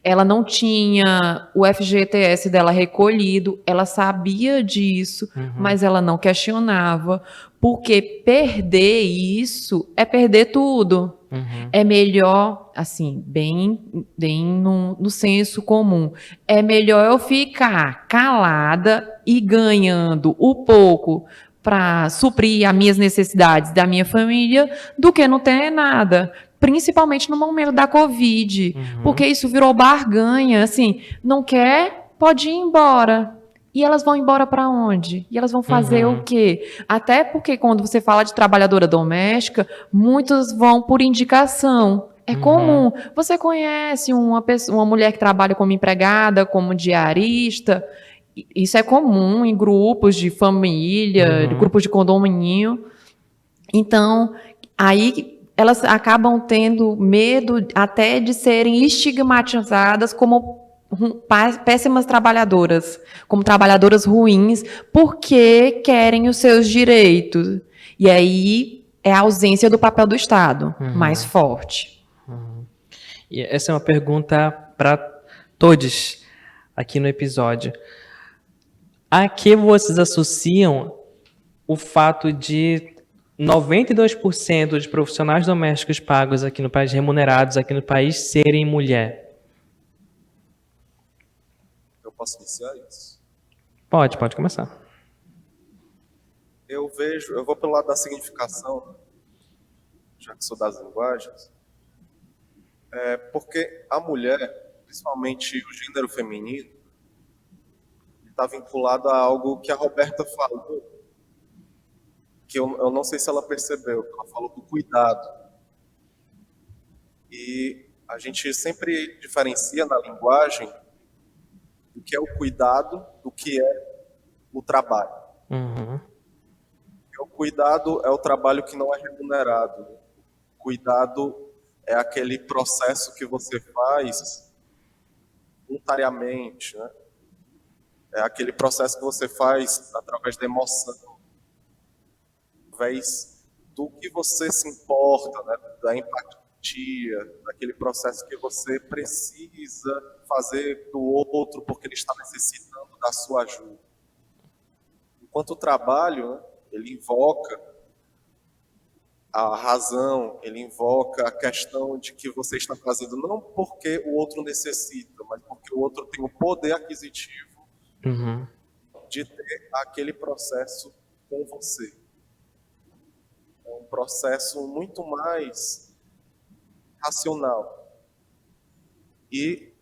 ela não tinha o FGTS dela recolhido, ela sabia disso, mas ela não questionava, porque perder isso é perder tudo. É melhor, assim, bem no senso comum, é melhor eu ficar calada e ganhando o pouco para suprir as minhas necessidades da minha família do que não ter nada. Principalmente no momento da Covid, porque isso virou barganha, assim, não quer, pode ir embora. E elas vão embora para onde? E elas vão fazer o quê? Até porque quando você fala de trabalhadora doméstica, muitos vão por indicação. É comum. Você conhece uma mulher que trabalha como empregada, como diarista? Isso é comum em grupos de família, grupos de condomínio. Então, aí elas acabam tendo medo até de serem estigmatizadas como péssimas trabalhadoras, como trabalhadoras ruins, porque querem os seus direitos. E aí é a ausência do papel do Estado mais forte. E essa é uma pergunta para todos aqui no episódio. A que vocês associam o fato de 92% de profissionais domésticos pagos aqui no país, remunerados aqui no país, serem mulher? Eu posso iniciar isso? Pode começar. Eu vou pelo lado da significação, já que sou das linguagens, porque a mulher, principalmente o gênero feminino, está vinculado a algo que a Roberta falou, que eu não sei se ela percebeu, ela falou do cuidado. E a gente sempre diferencia na linguagem o que é o cuidado do que é o trabalho. O cuidado é o trabalho que não é remunerado. O cuidado é aquele processo que você faz voluntariamente, né? É aquele processo que você faz através da emoção, através do que você se importa, né? Da empatia, daquele processo que você precisa fazer do outro porque ele está necessitando da sua ajuda. Enquanto o trabalho, né, ele invoca a razão, ele invoca a questão de que você está fazendo não porque o outro necessita, mas porque o outro tem o poder aquisitivo de ter aquele processo com você. É um processo muito mais racional. E,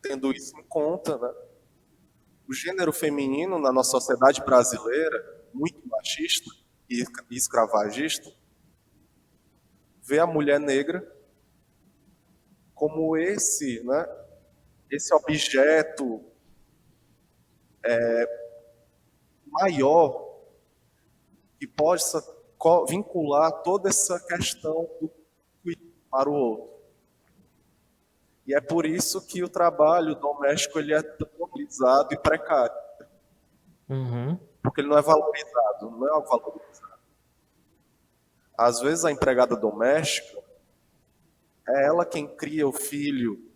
tendo isso em conta, né, o gênero feminino na nossa sociedade brasileira, muito machista e escravagista, vê a mulher negra como esse objeto maior que possa vincular toda essa questão do cuidado para o outro. E é por isso que o trabalho doméstico ele é tão valorizado e precário. Porque ele não é valorizado, não é algo valorizado. Às vezes a empregada doméstica é ela quem cria o filho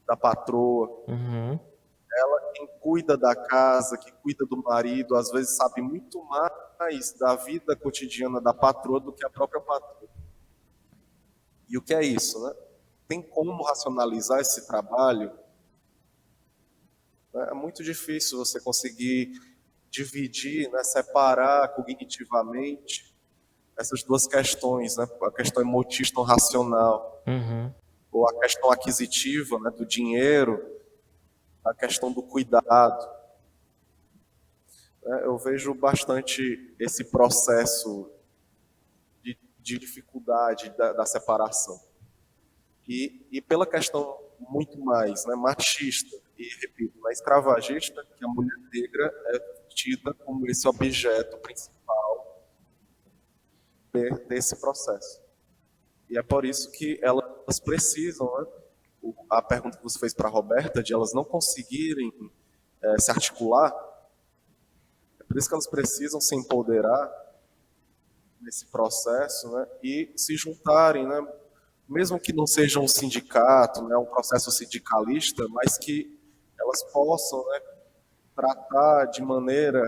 da patroa, ela quem cuida da casa, que cuida do marido, às vezes sabe muito mais da vida cotidiana da patroa do que a própria patroa. E o que é isso, né? Tem como racionalizar esse trabalho? É muito difícil você conseguir dividir, né, separar cognitivamente essas duas questões, né? A questão emotista racional, ou a questão aquisitiva, né, do dinheiro, a questão do cuidado. Eu vejo bastante esse processo de dificuldade da separação. E pela questão muito mais, né, machista e, repito, na escravagista, que a mulher negra é tida como esse objeto principal desse processo. E é por isso que elas precisam, né, a pergunta que você fez para a Roberta, de elas não conseguirem se articular, é por isso que elas precisam se empoderar nesse processo, né, e se juntarem, né, mesmo que não seja um sindicato, né, um processo sindicalista, mas que elas possam, né, tratar de maneira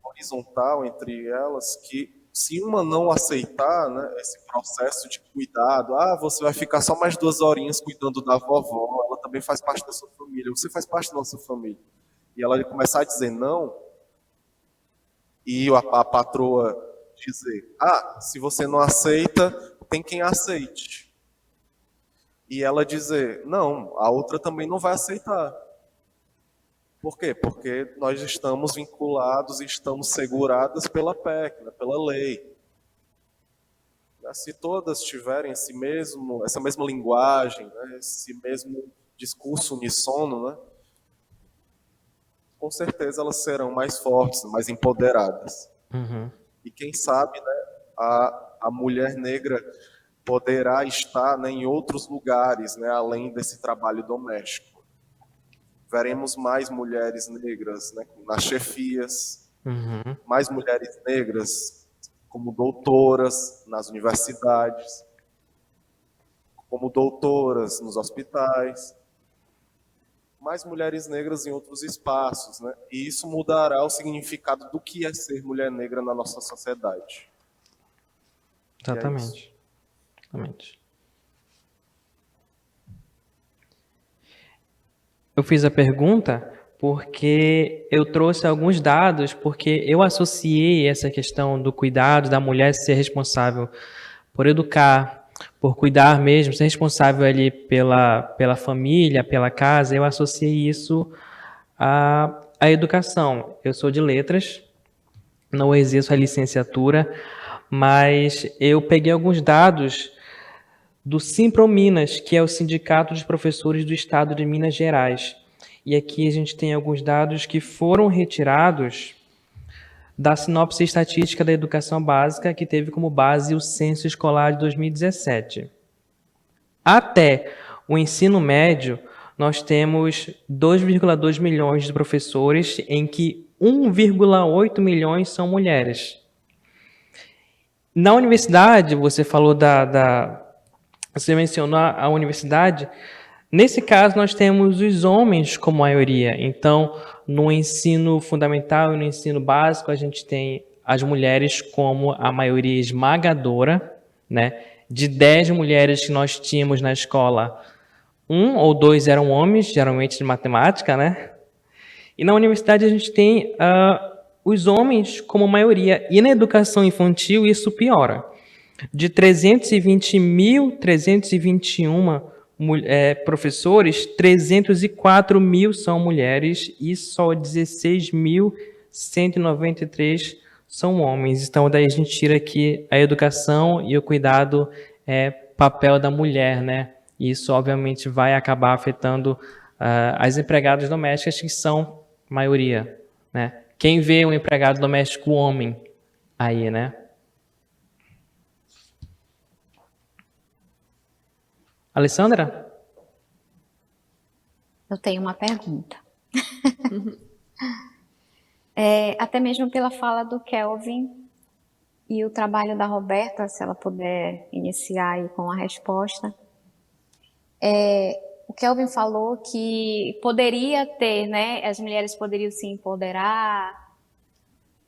horizontal entre elas, que se uma não aceitar, né, esse processo de cuidado, você vai ficar só mais 2 horinhas cuidando da vovó, ela também faz parte da sua família, você faz parte da nossa família. E ela começar a dizer não, e a patroa dizer, se você não aceita, tem quem aceite. E ela dizer, não, a outra também não vai aceitar. Por quê? Porque nós estamos vinculados e estamos seguradas pela PEC, né, pela lei. Se todas tiverem essa mesma linguagem, né, esse mesmo discurso uníssono, né, com certeza elas serão mais fortes, mais empoderadas. Uhum. E quem sabe, né, a mulher negra poderá estar, né, em outros lugares, né, além desse trabalho doméstico. Veremos mais mulheres negras, né, nas chefias, Uhum. mais mulheres negras como doutoras nas universidades, como doutoras nos hospitais, mais mulheres negras em outros espaços, né? E isso mudará o significado do que é ser mulher negra na nossa sociedade. Exatamente. Exatamente. Eu fiz a pergunta porque eu trouxe alguns dados, porque eu associei essa questão do cuidado da mulher ser responsável por educar, por cuidar mesmo, ser responsável ali pela família, pela casa. Eu associei isso à educação. Eu sou de letras, não exerço a licenciatura, mas eu peguei alguns dados do Simprominas, que é o Sindicato dos Professores do Estado de Minas Gerais. E aqui a gente tem alguns dados que foram retirados da sinopse estatística da educação básica, que teve como base o Censo Escolar de 2017. Até o ensino médio, nós temos 2,2 milhões de professores, em que 1,8 milhões são mulheres. Na universidade, você falou você mencionou a universidade. Nesse caso, nós temos os homens como maioria. Então, no ensino fundamental e no ensino básico, a gente tem as mulheres como a maioria esmagadora, né? De 10 mulheres que nós tínhamos na escola, 1 ou 2 eram homens, geralmente de matemática, né? E na universidade a gente tem os homens como maioria. E na educação infantil isso piora. De 320.321 professores, 304 mil são mulheres e só 16.193 são homens. Então, daí a gente tira aqui a educação e o cuidado é papel da mulher, né? E isso, obviamente, vai acabar afetando as empregadas domésticas, que são maioria, né? Quem vê um empregado doméstico homem aí, né? Alessandra? Eu tenho uma pergunta. Até mesmo pela fala do Kelvin e o trabalho da Roberta, se ela puder iniciar aí com a resposta. O Kelvin falou que poderia ter, né? As mulheres poderiam se empoderar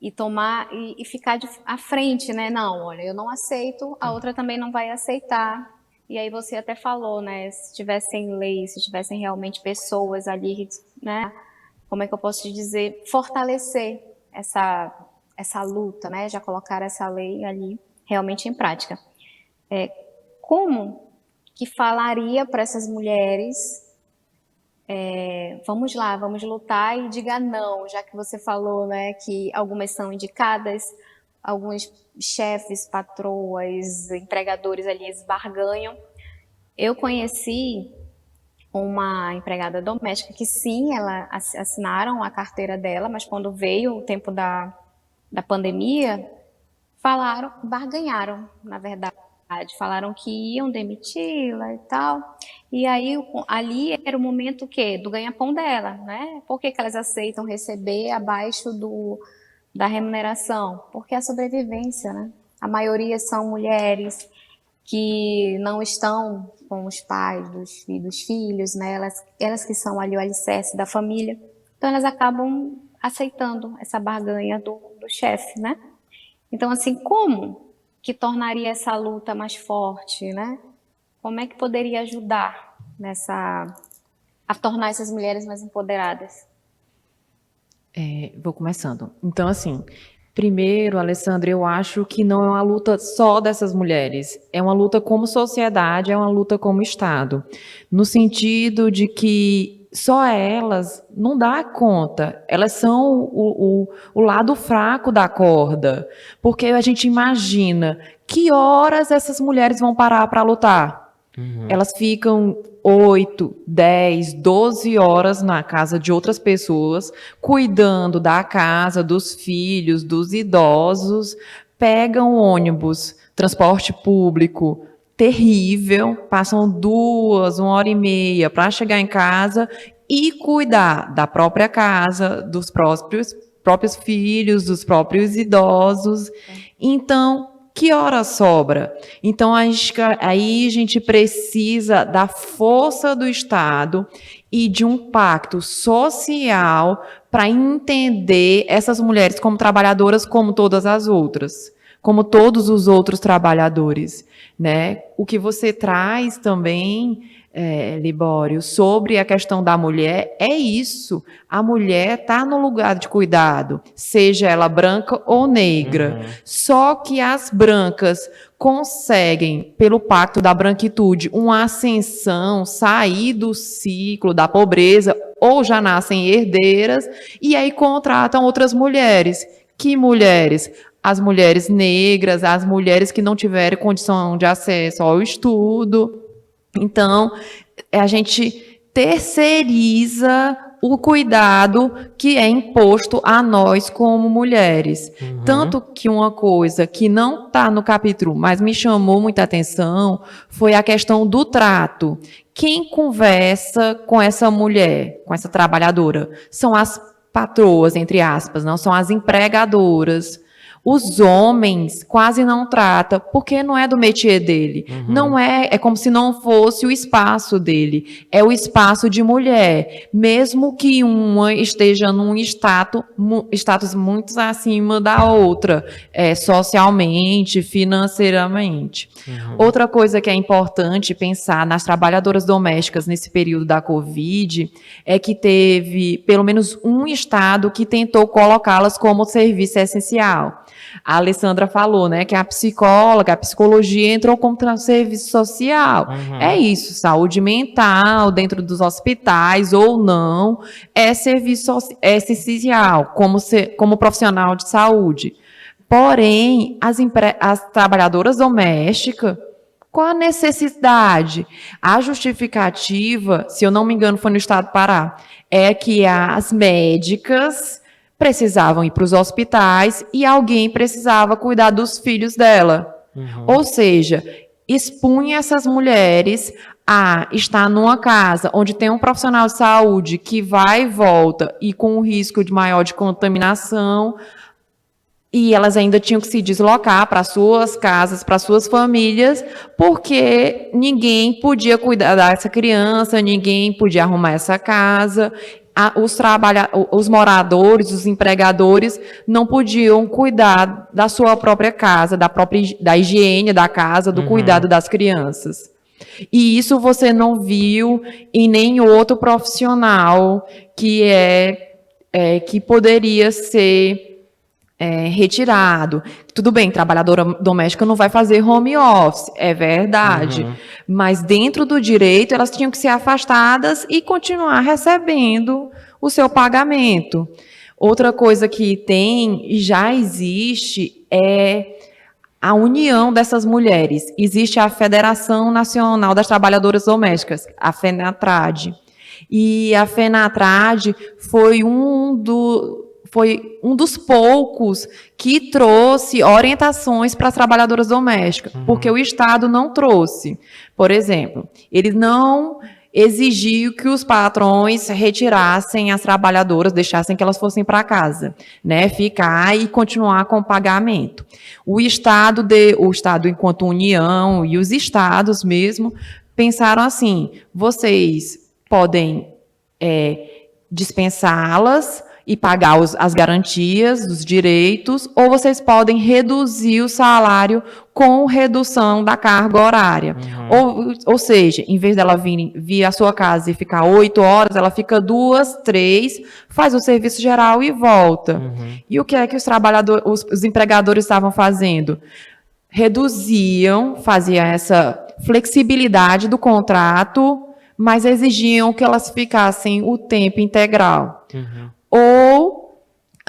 e tomar e ficar à frente, né? Não, olha, eu não aceito, a outra também não vai aceitar. E aí você até falou, né? Se tivessem leis, se tivessem realmente pessoas ali, né? Como é que eu posso te dizer? Fortalecer essa luta, né? Já colocar essa lei ali realmente em prática. Como que falaria para essas mulheres, vamos lá, vamos lutar e diga não, já que você falou, né, que algumas são indicadas, alguns chefes, patroas, empregadores ali, eles barganham. Eu conheci uma empregada doméstica que sim, ela assinaram a carteira dela, mas quando veio o tempo da pandemia, barganharam, na verdade. Falaram que iam demiti-la e tal. E aí, ali era o momento o quê? Do ganha-pão dela, né? Por que elas aceitam receber abaixo da remuneração? Porque é a sobrevivência, né? A maioria são mulheres que não estão com os pais dos filhos, né? Elas que são ali o alicerce da família. Então, elas acabam aceitando essa barganha do chefe, né? Então, assim, como que tornaria essa luta mais forte, né? Como é que poderia ajudar a tornar essas mulheres mais empoderadas? Vou começando. Então, assim, primeiro, Alessandra, eu acho que não é uma luta só dessas mulheres. É uma luta como sociedade, é uma luta como Estado. No sentido de que só elas não dá conta. Elas são o lado fraco da corda. Porque a gente imagina que horas essas mulheres vão parar para lutar. Elas ficam 8, 10, 12 horas na casa de outras pessoas, cuidando da casa, dos filhos, dos idosos, pegam ônibus, transporte público terrível, passam 2, 1h30 para chegar em casa e cuidar da própria casa, dos próprios filhos, dos próprios idosos. Então, que hora sobra? Então, aí a gente precisa da força do Estado e de um pacto social para entender essas mulheres como trabalhadoras como todas as outras, como todos os outros trabalhadores, né? O que você traz também, Libório, sobre a questão da mulher, é isso. A mulher está no lugar de cuidado, seja ela branca ou negra. Só que as brancas conseguem, pelo pacto da branquitude, uma ascensão, sair do ciclo da pobreza, ou já nascem herdeiras, e aí contratam outras mulheres. Que mulheres? As mulheres negras, as mulheres que não tiveram condição de acesso ao estudo. Então, a gente terceiriza o cuidado que é imposto a nós como mulheres. Tanto que uma coisa que não está no capítulo, mas me chamou muita atenção, foi a questão do trato. Quem conversa com essa mulher, com essa trabalhadora, são as patroas, entre aspas, não são as empregadoras. Os homens quase não tratam, porque não é do métier dele. Não é como se não fosse o espaço dele. É o espaço de mulher. Mesmo que uma esteja num status muito acima da outra, socialmente, financeiramente. Outra coisa que é importante pensar nas trabalhadoras domésticas nesse período da Covid é que teve pelo menos um estado que tentou colocá-las como serviço essencial. A Alessandra falou, né, que a psicóloga, a psicologia entrou como serviço social. É isso, saúde mental dentro dos hospitais ou não, é serviço essencial, como profissional de saúde. Porém, as trabalhadoras domésticas, qual a necessidade? A justificativa, se eu não me engano, foi no estado do Pará, é que as médicas precisavam ir para os hospitais e alguém precisava cuidar dos filhos dela. Ou seja, expunha essas mulheres a estar numa casa onde tem um profissional de saúde que vai e volta e com um risco maior de contaminação, e elas ainda tinham que se deslocar para suas casas, para suas famílias, porque ninguém podia cuidar dessa criança, ninguém podia arrumar essa casa. Os moradores, os empregadores não podiam cuidar da sua própria casa, da higiene da casa, do cuidado das crianças. E isso você não viu em nenhum outro profissional que poderia ser retirado. Tudo bem, trabalhadora doméstica não vai fazer home office, é verdade. Mas dentro do direito, elas tinham que ser afastadas e continuar recebendo o seu pagamento. Outra coisa que tem e já existe é a união dessas mulheres. Existe a Federação Nacional das Trabalhadoras Domésticas, a FENATRAD. E a FENATRAD foi um dos poucos que trouxe orientações para as trabalhadoras domésticas, porque o Estado não trouxe. Por exemplo, ele não exigiu que os patrões retirassem as trabalhadoras, deixassem que elas fossem para casa, né, ficar e continuar com o pagamento. O Estado enquanto União e os estados mesmo pensaram assim: vocês podem dispensá-las e pagar as garantias dos direitos, ou vocês podem reduzir o salário com redução da carga horária. Ou seja, em vez dela vir à sua casa e ficar 8 horas, ela fica 2, 3, faz o serviço geral e volta. E o que é que os empregadores estavam fazendo? Faziam essa flexibilidade do contrato, mas exigiam que elas ficassem o tempo integral. Uhum. Ou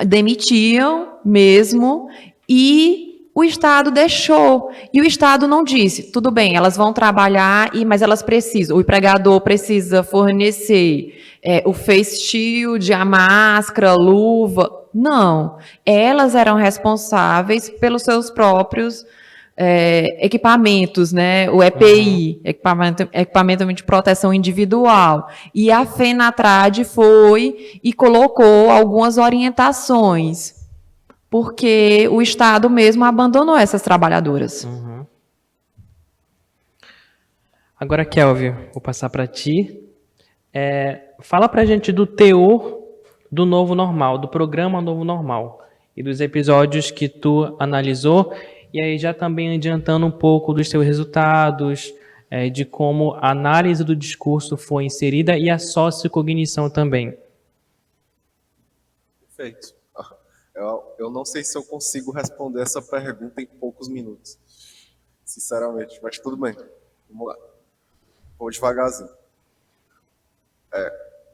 demitiam mesmo e o Estado deixou. E o Estado não disse, tudo bem, elas vão trabalhar, mas elas precisam, o empregador precisa fornecer o face shield, a máscara, a luva. Não, elas eram responsáveis pelos seus próprios equipamentos, né? O EPI, equipamento de proteção individual. E a FENATRAD foi e colocou algumas orientações, porque o Estado mesmo abandonou essas trabalhadoras. Uhum. Agora, Kelvin, vou passar para ti. Fala pra gente do teor do Novo Normal, do programa Novo Normal e dos episódios que tu analisou, e aí já também adiantando um pouco dos seus resultados, de como a análise do discurso foi inserida e a sociocognição também. Perfeito. Eu não sei se eu consigo responder essa pergunta em poucos minutos, sinceramente, mas tudo bem. Vamos lá. Vou devagarzinho.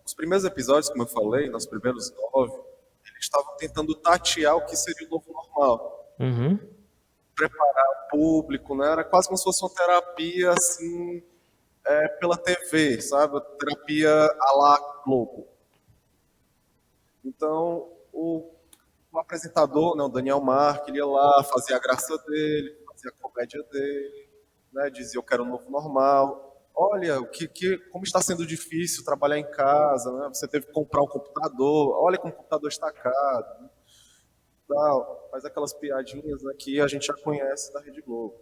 Os primeiros episódios, como eu falei, nos primeiros 9, eles estavam tentando tatear o que seria o novo normal. Uhum. Preparar o público, né? Era quase como se fosse uma terapia, assim, pela TV, sabe? Terapia à la Globo. Então, o apresentador, né, o Daniel Mark, ele ia lá, fazia a graça dele, fazia a comédia dele, né? Dizia, eu quero um novo normal. Olha, como está sendo difícil trabalhar em casa, né? Você teve que comprar um computador, olha como o computador está caro. Né? Tal, faz aquelas piadinhas, né, que a gente já conhece da Rede Globo.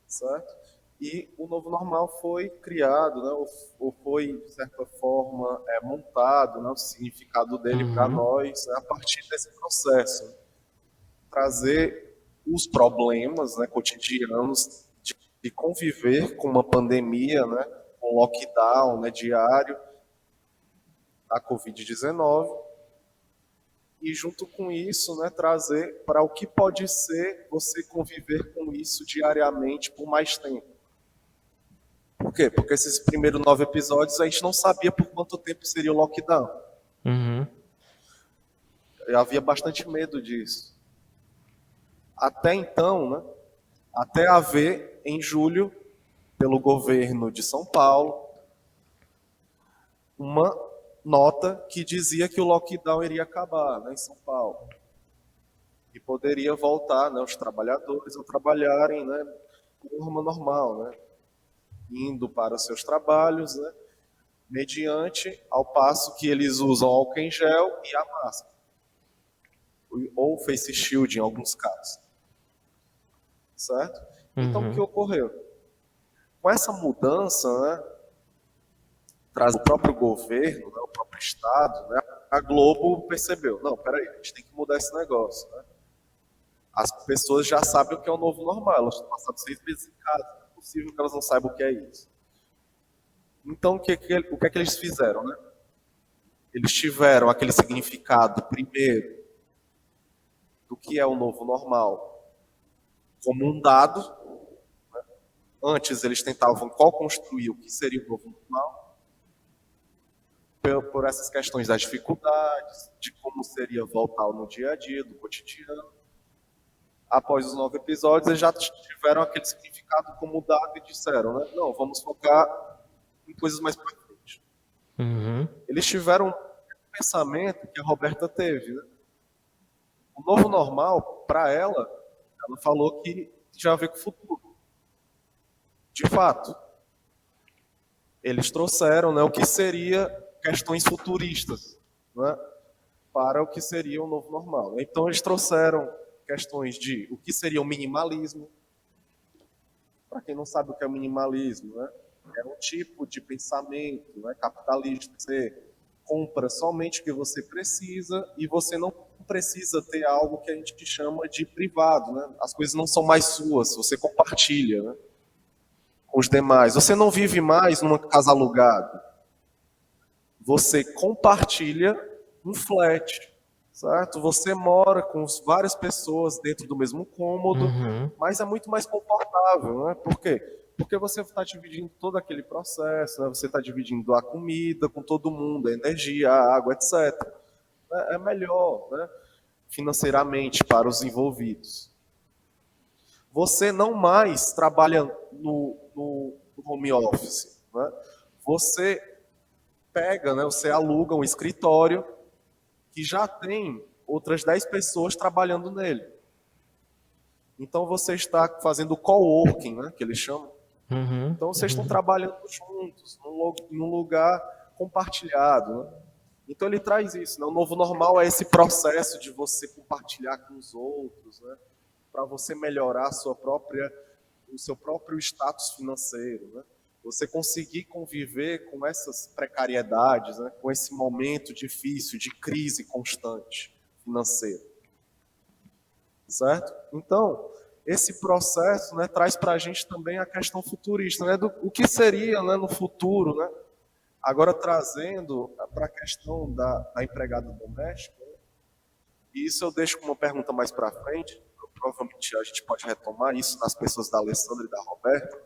Certo? E o novo normal foi criado, né, ou foi, de certa forma, montado, né, o significado dele para nós, né, a partir desse processo. Né? Trazer os problemas, né, cotidianos de conviver com uma pandemia, né, com lockdown, né, diário da Covid-19, e junto com isso, né, trazer para o que pode ser você conviver com isso diariamente por mais tempo. Por quê? Porque esses primeiros 9 episódios a gente não sabia por quanto tempo seria o lockdown. Uhum. Eu havia bastante medo disso. Até então, né, até haver, em julho, pelo governo de São Paulo, uma nota que dizia que o lockdown iria acabar, né, em São Paulo. E poderia voltar, né, os trabalhadores a trabalharem, né, de forma normal, né, indo para os seus trabalhos, né, mediante ao passo que eles usam álcool em gel e a máscara. Ou face shield em alguns casos. Certo? Então, o que ocorreu? Com essa mudança, né, traz o próprio governo, né, o próprio Estado, né, a Globo percebeu, não, peraí, a gente tem que mudar esse negócio. Né? As pessoas já sabem o que é o novo normal, elas estão passando 6 meses em casa, não é possível que elas não saibam o que é isso. Então, o que é que eles fizeram? Né? Eles tiveram aquele significado, primeiro, do que é o novo normal, como um dado. Né? Antes, eles tentavam co-construir o que seria o novo normal, por essas questões das dificuldades, de como seria voltar no dia a dia, do cotidiano. Após os 9 episódios, eles já tiveram aquele significado como dado e disseram, né? Não, vamos focar em coisas mais para frente. Eles tiveram um pensamento que a Roberta teve. Né? O novo normal, para ela falou que tinha a ver com o futuro. De fato, eles trouxeram, né, o que seria questões futuristas, né, para o que seria o novo normal. Então, eles trouxeram questões de o que seria o minimalismo. Para quem não sabe o que é o minimalismo, né, é um tipo de pensamento, né, capitalista. Você compra somente o que você precisa e você não precisa ter algo que a gente chama de privado. Né? As coisas não são mais suas, você compartilha, né, com os demais. Você não vive mais numa casa alugada. Você compartilha um flat, certo? Você mora com várias pessoas dentro do mesmo cômodo, mas é muito mais confortável. Né? Por quê? Porque você está dividindo todo aquele processo, né? Você está dividindo a comida com todo mundo, a energia, a água, etc. É melhor, né? Financeiramente para os envolvidos. Você não mais trabalha no home office, né? Você pega, né? Você aluga um escritório que já tem outras 10 pessoas trabalhando nele. Então você está fazendo coworking, né? Que eles chamam. Uhum. Então vocês estão trabalhando juntos, num lugar compartilhado, né? Então ele traz isso, né? O novo normal é esse processo de você compartilhar com os outros, né? Para você melhorar o seu próprio status financeiro, né? Você conseguir conviver com essas precariedades, né? Com esse momento difícil de crise constante financeira, certo? Então esse processo, né, traz para a gente também a questão futurista, né, o que seria, né, no futuro, né? Agora trazendo para a questão da empregada doméstica, né, e isso eu deixo como uma pergunta mais para frente, provavelmente a gente pode retomar isso nas pessoas da Alessandra e da Roberta.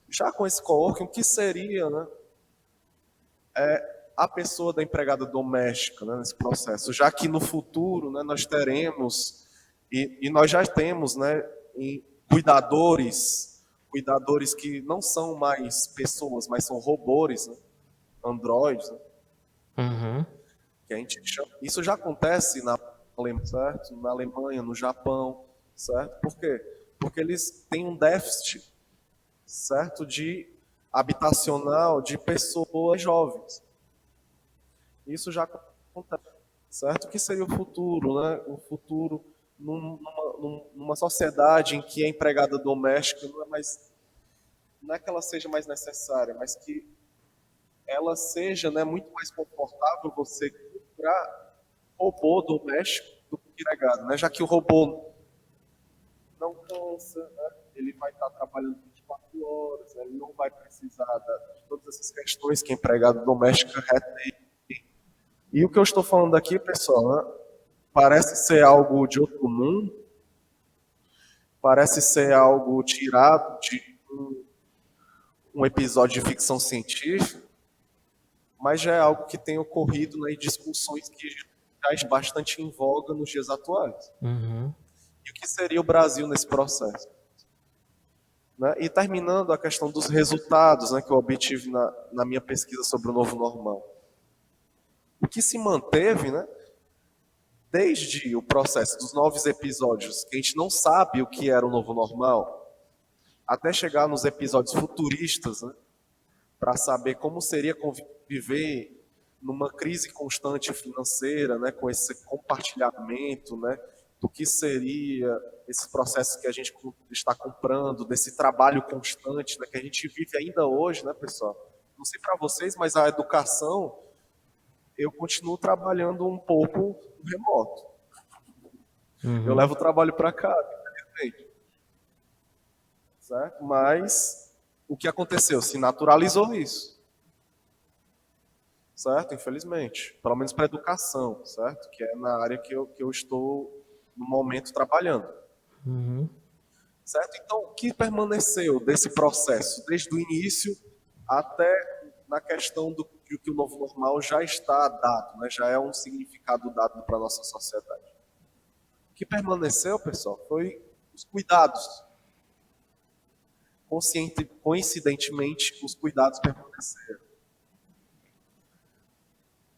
Já com esse coworking, o que seria, né, a pessoa da empregada doméstica, né, nesse processo? Já que no futuro, né, nós teremos, e nós já temos, né, cuidadores que não são mais pessoas, mas são robôs, né, androides, né, Uhum. que a gente chama. Isso já acontece na Alemanha, certo? Na Alemanha, no Japão, certo? Por quê? Porque eles têm um déficit, certo, de habitacional de pessoas jovens. Isso já acontece, certo? O que seria o futuro, né? O futuro numa sociedade em que a empregada doméstica não é que ela seja mais necessária, mas que ela seja, né, muito mais confortável você comprar robô doméstico do que empregado, né? Já que o robô não cansa, né? Ele vai estar trabalhando 24 horas, né? Ele não vai precisar de todas essas questões que a empregada doméstica retém. E o que eu estou falando aqui, pessoal, né, parece ser algo de outro mundo, parece ser algo tirado de um episódio de ficção científica, mas já é algo que tem ocorrido, né, em discussões que já estão bastante em voga nos dias atuais. Uhum. E o que seria o Brasil nesse processo? Né? E terminando a questão dos resultados, né, que eu obtive na minha pesquisa sobre o novo normal. O que se manteve, né, desde o processo dos 9 episódios, que a gente não sabe o que era o novo normal, até chegar nos episódios futuristas, né, para saber como seria conviver numa crise constante financeira, né, com esse compartilhamento, né, do que seria esse processo que a gente está comprando, desse trabalho constante, né, que a gente vive ainda hoje, né, pessoal? Não sei para vocês, mas a educação, eu continuo trabalhando um pouco no remoto. Uhum. Eu levo o trabalho para casa, infelizmente. Certo? Mas o que aconteceu? Se naturalizou isso. Certo? Infelizmente. Pelo menos para a educação, certo? Que é na área que eu estou, no momento, trabalhando. Uhum. Certo? Então, o que permaneceu desse processo, desde o início até na questão do que o novo normal já está dado, né? Já é um significado dado para a nossa sociedade. O que permaneceu, pessoal, foi os cuidados. Coincidentemente, os cuidados permaneceram.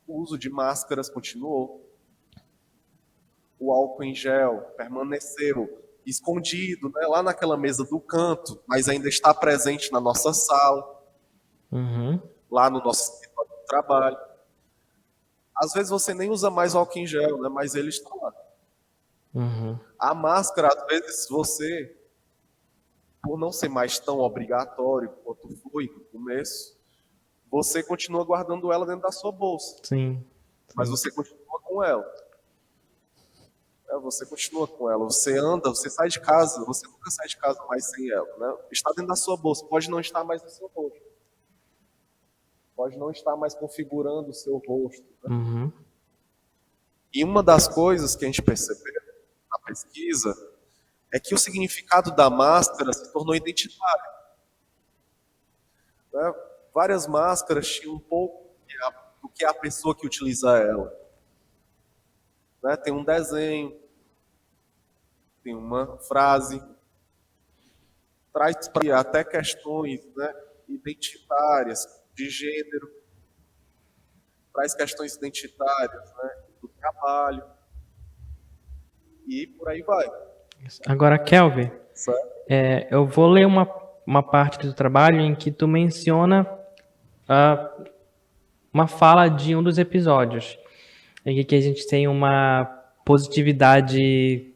O uso de máscaras continuou. O álcool em gel permaneceu escondido, né, lá naquela mesa do canto, mas ainda está presente na nossa sala, Uhum. lá no nosso escritório de trabalho. Às vezes você nem usa mais o álcool em gel, né, mas ele está lá. Uhum. A máscara, às vezes você, por não ser mais tão obrigatório quanto foi no começo, você continua guardando ela dentro da sua bolsa. Sim. Mas você continua com ela. Você continua com ela. Você anda, você sai de casa, você nunca sai de casa mais sem ela. Né? Está dentro da sua bolsa, pode não estar mais no seu rosto. Pode não estar mais configurando o seu rosto. Né? Uhum. E uma das coisas que a gente percebeu na pesquisa é que o significado da máscara se tornou identitário, né? Várias máscaras tinham um pouco do que é a pessoa que utiliza ela, né? Tem um desenho, tem uma frase, traz até questões, né, identitárias, de gênero, traz questões identitárias, né, do trabalho, e por aí vai. Agora, Kelvin, Certo? eu vou ler uma parte do trabalho em que tu menciona uma fala de um dos episódios, em que a gente tem uma positividade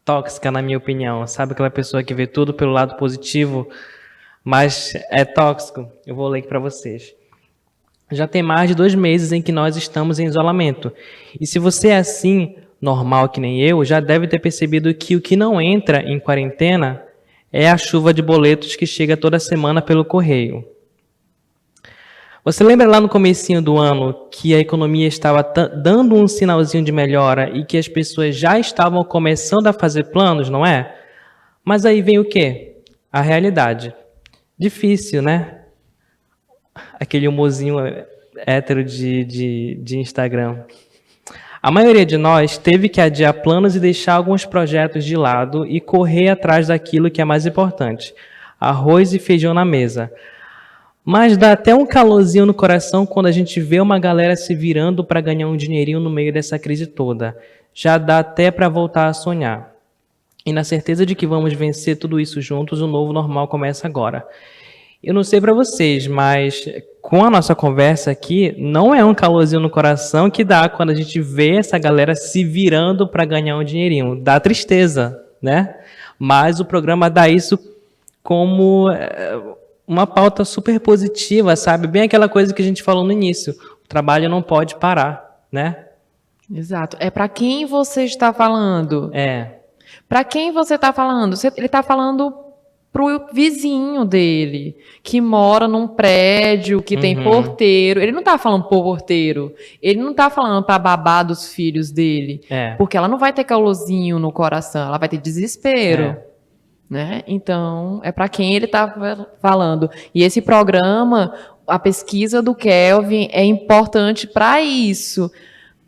tóxica, na minha opinião. Sabe aquela pessoa que vê tudo pelo lado positivo, mas é tóxico? Eu vou ler aqui para vocês. Já tem mais de 2 meses em que nós estamos em isolamento. E se você é assim, normal que nem eu, já deve ter percebido que o que não entra em quarentena é a chuva de boletos que chega toda semana pelo correio. Você lembra lá no comecinho do ano que a economia estava dando um sinalzinho de melhora e que as pessoas já estavam começando a fazer planos, não é? Mas aí vem o quê? A realidade. Difícil, né? Aquele humorzinho hétero de Instagram. A maioria de nós teve que adiar planos e deixar alguns projetos de lado e correr atrás daquilo que é mais importante. Arroz e feijão na mesa. Mas dá até um calorzinho no coração quando a gente vê uma galera se virando para ganhar um dinheirinho no meio dessa crise toda. Já dá até para voltar a sonhar. E na certeza de que vamos vencer tudo isso juntos, o novo normal começa agora. Eu não sei para vocês, mas com a nossa conversa aqui, não é um calorzinho no coração que dá quando a gente vê essa galera se virando para ganhar um dinheirinho. Dá tristeza, né? Mas o programa dá isso como uma pauta super positiva, sabe? Bem aquela coisa que a gente falou no início. O trabalho não pode parar, né? Exato. É para quem você está falando? Para quem você está falando? Ele está falando pro vizinho dele, que mora num prédio, que tem porteiro. Ele não está falando pro porteiro. Ele não está falando para babá dos filhos dele. Porque ela não vai ter calorzinho no coração, ela vai ter desespero. Né? Então, é para quem ele está falando. E esse programa, a pesquisa do Kelvin, é importante para isso.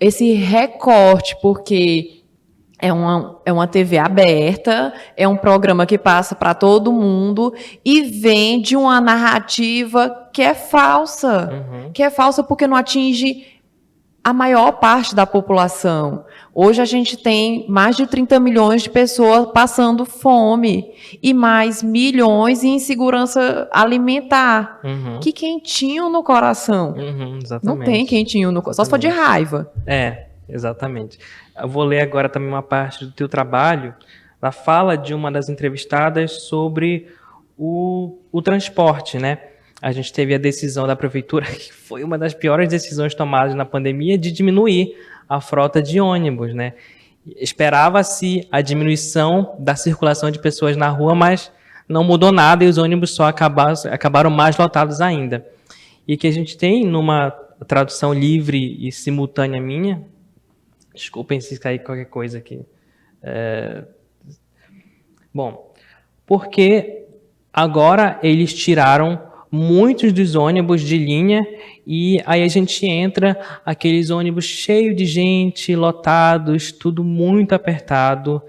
Esse recorte, porque é uma TV aberta, é um programa que passa para todo mundo e vende uma narrativa que é falsa. Que é falsa porque não atinge a maior parte da população. Hoje a gente tem mais de 30 milhões de pessoas passando fome e mais milhões em insegurança alimentar. Que quentinho no coração. Exatamente. Não tem quentinho no coração, só se for de raiva. Exatamente. Eu vou ler agora também uma parte do teu trabalho, da fala de uma das entrevistadas sobre o transporte, né? A gente teve a decisão da prefeitura, que foi uma das piores decisões tomadas na pandemia, de diminuir a frota de ônibus, né? Esperava-se a diminuição da circulação de pessoas na rua, mas não mudou nada e os ônibus só acabaram mais lotados ainda. E que a gente tem numa tradução livre e simultânea minha, desculpem se cair qualquer coisa aqui. Bom, porque agora eles tiraram muitos dos ônibus de linha e aí a gente entra aqueles ônibus cheios de gente, lotados, tudo muito apertado.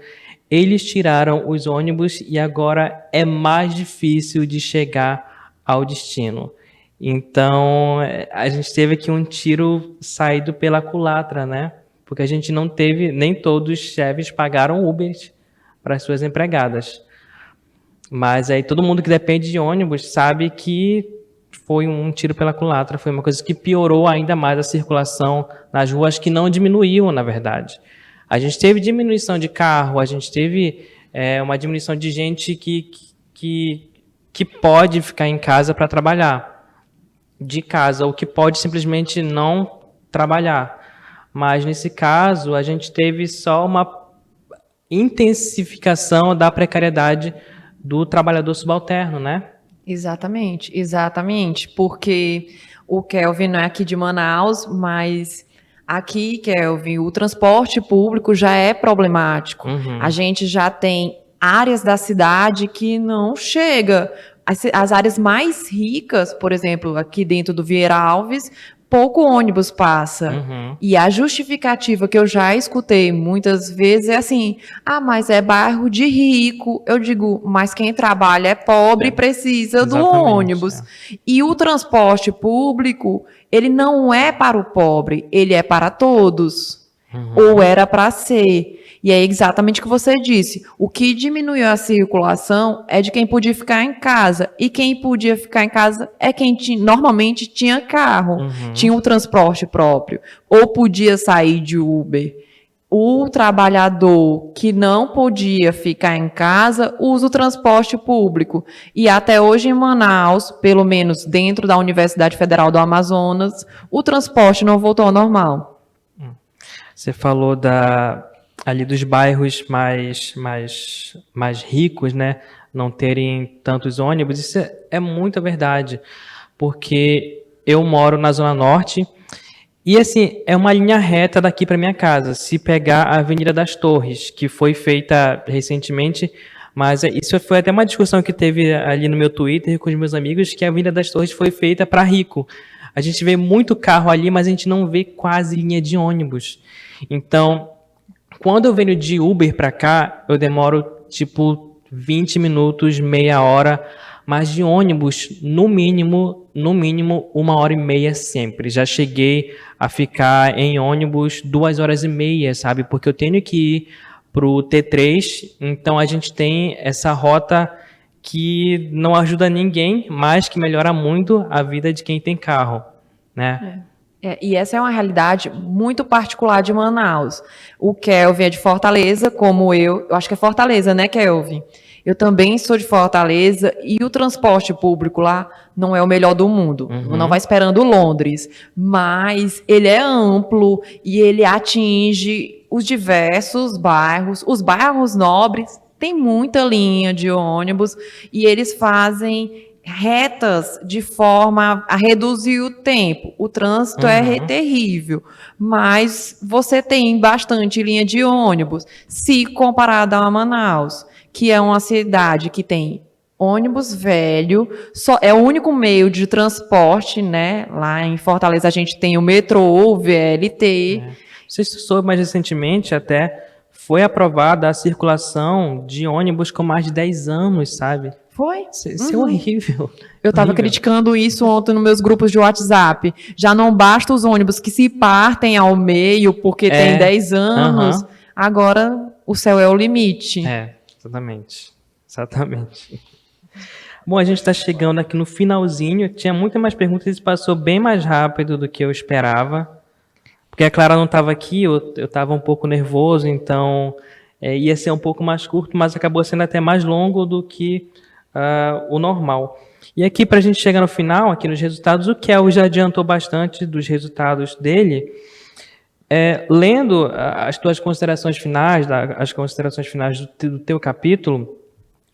Eles tiraram os ônibus e agora é mais difícil de chegar ao destino. Então, a gente teve aqui um tiro saído pela culatra, né? Porque a gente não teve, nem todos os chefes pagaram Uber para as suas empregadas. Mas aí todo mundo que depende de ônibus sabe que foi um tiro pela culatra, foi uma coisa que piorou ainda mais a circulação nas ruas, que não diminuiu, na verdade. A gente teve diminuição de carro, a gente teve uma diminuição de gente que pode ficar em casa para trabalhar, de casa, ou que pode simplesmente não trabalhar. Mas nesse caso, a gente teve só uma intensificação da precariedade do trabalhador subalterno, né? Exatamente, porque o Kelvin não é aqui de Manaus, mas aqui, Kelvin, o transporte público já é problemático. A gente já tem áreas da cidade que não chega. As áreas mais ricas, por exemplo, aqui dentro do Vieira Alves, pouco ônibus passa. Uhum. E a justificativa que eu já escutei muitas vezes é assim: ah, mas é bairro de rico. Eu digo, mas quem trabalha é pobre e precisa do Exatamente, ônibus. E o transporte público, ele não é para o pobre, ele é para todos. Ou era para ser. E é exatamente o que você disse. O que diminuiu a circulação é de quem podia ficar em casa. E quem podia ficar em casa é quem normalmente tinha carro, tinha um transporte próprio. Ou podia sair de Uber. O trabalhador que não podia ficar em casa usa o transporte público. E até hoje em Manaus, pelo menos dentro da Universidade Federal do Amazonas, o transporte não voltou ao normal. Você falou ali dos bairros mais ricos, né? Não terem tantos ônibus. Isso é muita verdade, porque eu moro na Zona Norte e, assim, é uma linha reta daqui para minha casa. Se pegar a Avenida das Torres, que foi feita recentemente, mas isso foi até uma discussão que teve ali no meu Twitter com os meus amigos, que a Avenida das Torres foi feita para rico. A gente vê muito carro ali, mas a gente não vê quase linha de ônibus. Então, quando eu venho de Uber para cá, eu demoro tipo 20 minutos, meia hora, mas de ônibus, no mínimo 1h30 sempre. Já cheguei a ficar em ônibus 2h30, sabe? Porque eu tenho que ir pro T3, então a gente tem essa rota que não ajuda ninguém, mas que melhora muito a vida de quem tem carro, né? E essa é uma realidade muito particular de Manaus. O Kelvin é de Fortaleza, como eu acho que é Fortaleza, né, Kelvin? Eu também sou de Fortaleza e o transporte público lá não é o melhor do mundo. Não vai esperando Londres, mas ele é amplo e ele atinge os diversos bairros. Os bairros nobres têm muita linha de ônibus e eles fazem retas de forma a reduzir o tempo. O trânsito é terrível, mas você tem bastante linha de ônibus, se comparado a Manaus, que é uma cidade que tem ônibus velho, só é o único meio de transporte, né? Lá em Fortaleza a gente tem o metrô, o VLT. Não sei se você soube, mas recentemente até foi aprovada a circulação de ônibus com mais de 10 anos, sabe? Foi? Isso é horrível. Eu estava criticando isso ontem nos meus grupos de WhatsApp. Já não basta os ônibus que se partem ao meio porque tem 10 anos. Agora o céu é o limite. Exatamente. Bom, a gente está chegando aqui no finalzinho. Tinha muitas mais perguntas e passou bem mais rápido do que eu esperava. Porque a Clara não estava aqui, eu estava um pouco nervoso, então ia ser um pouco mais curto, mas acabou sendo até mais longo do que o normal. E aqui, para a gente chegar no final, aqui nos resultados, o Kel já adiantou bastante dos resultados dele. Lendo as tuas considerações finais, as considerações finais do teu capítulo,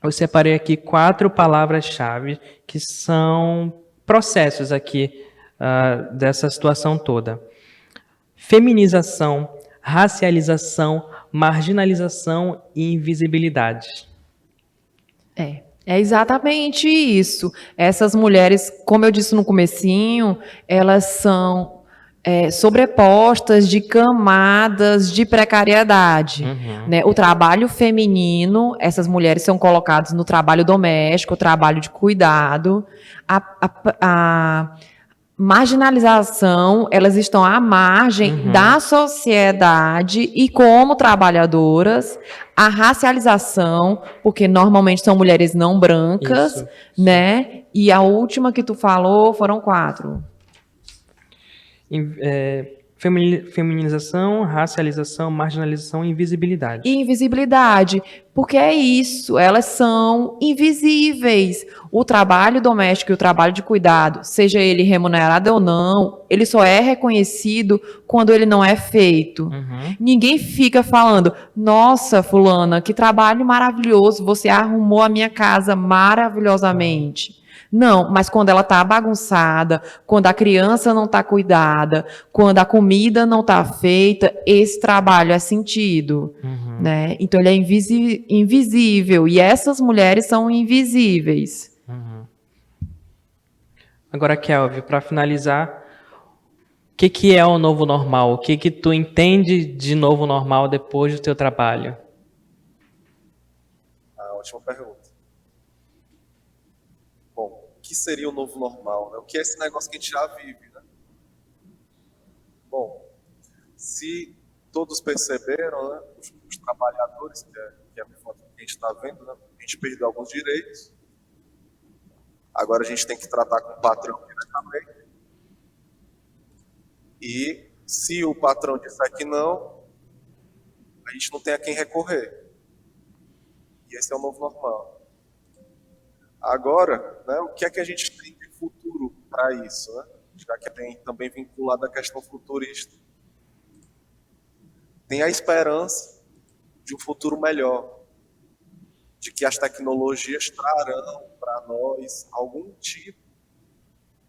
eu separei aqui 4 palavras-chave que são processos aqui dessa situação toda. Feminização, racialização, marginalização e invisibilidade. É exatamente isso. Essas mulheres, como eu disse no comecinho, elas são sobrepostas de camadas de precariedade. Né? O trabalho feminino, essas mulheres são colocadas no trabalho doméstico, o trabalho de cuidado. A marginalização, elas estão à margem da sociedade e como trabalhadoras. A racialização, porque normalmente são mulheres não brancas, Isso. né? E a última que tu falou foram 4. Feminização, racialização, marginalização e invisibilidade. E invisibilidade, porque é isso, elas são invisíveis. O trabalho doméstico e o trabalho de cuidado, seja ele remunerado ou não, ele só é reconhecido quando ele não é feito. Ninguém fica falando, nossa, fulana, que trabalho maravilhoso, você arrumou a minha casa maravilhosamente. Não, mas quando ela está bagunçada, quando a criança não está cuidada, quando a comida não está feita, esse trabalho é sentido, né? Então ele é invisível e essas mulheres são invisíveis. Agora, Kelvin, para finalizar, o que é o novo normal? O que tu entende de novo normal depois do teu trabalho? Ótima pergunta. Bom, o que seria o novo normal, né? O que é esse negócio que a gente já vive, né? Bom, se todos perceberam, né, os trabalhadores, que é a foto que a gente está vendo, né, a gente perdeu alguns direitos. Agora a gente tem que tratar com o patrão diretamente. E se o patrão disser que não, a gente não tem a quem recorrer. E esse é o novo normal. Agora, né, o que é que a gente tem de futuro para isso, né? Já que tem também vinculado a questão futurista. Tem a esperança de um futuro melhor, de que as tecnologias trarão para nós algum tipo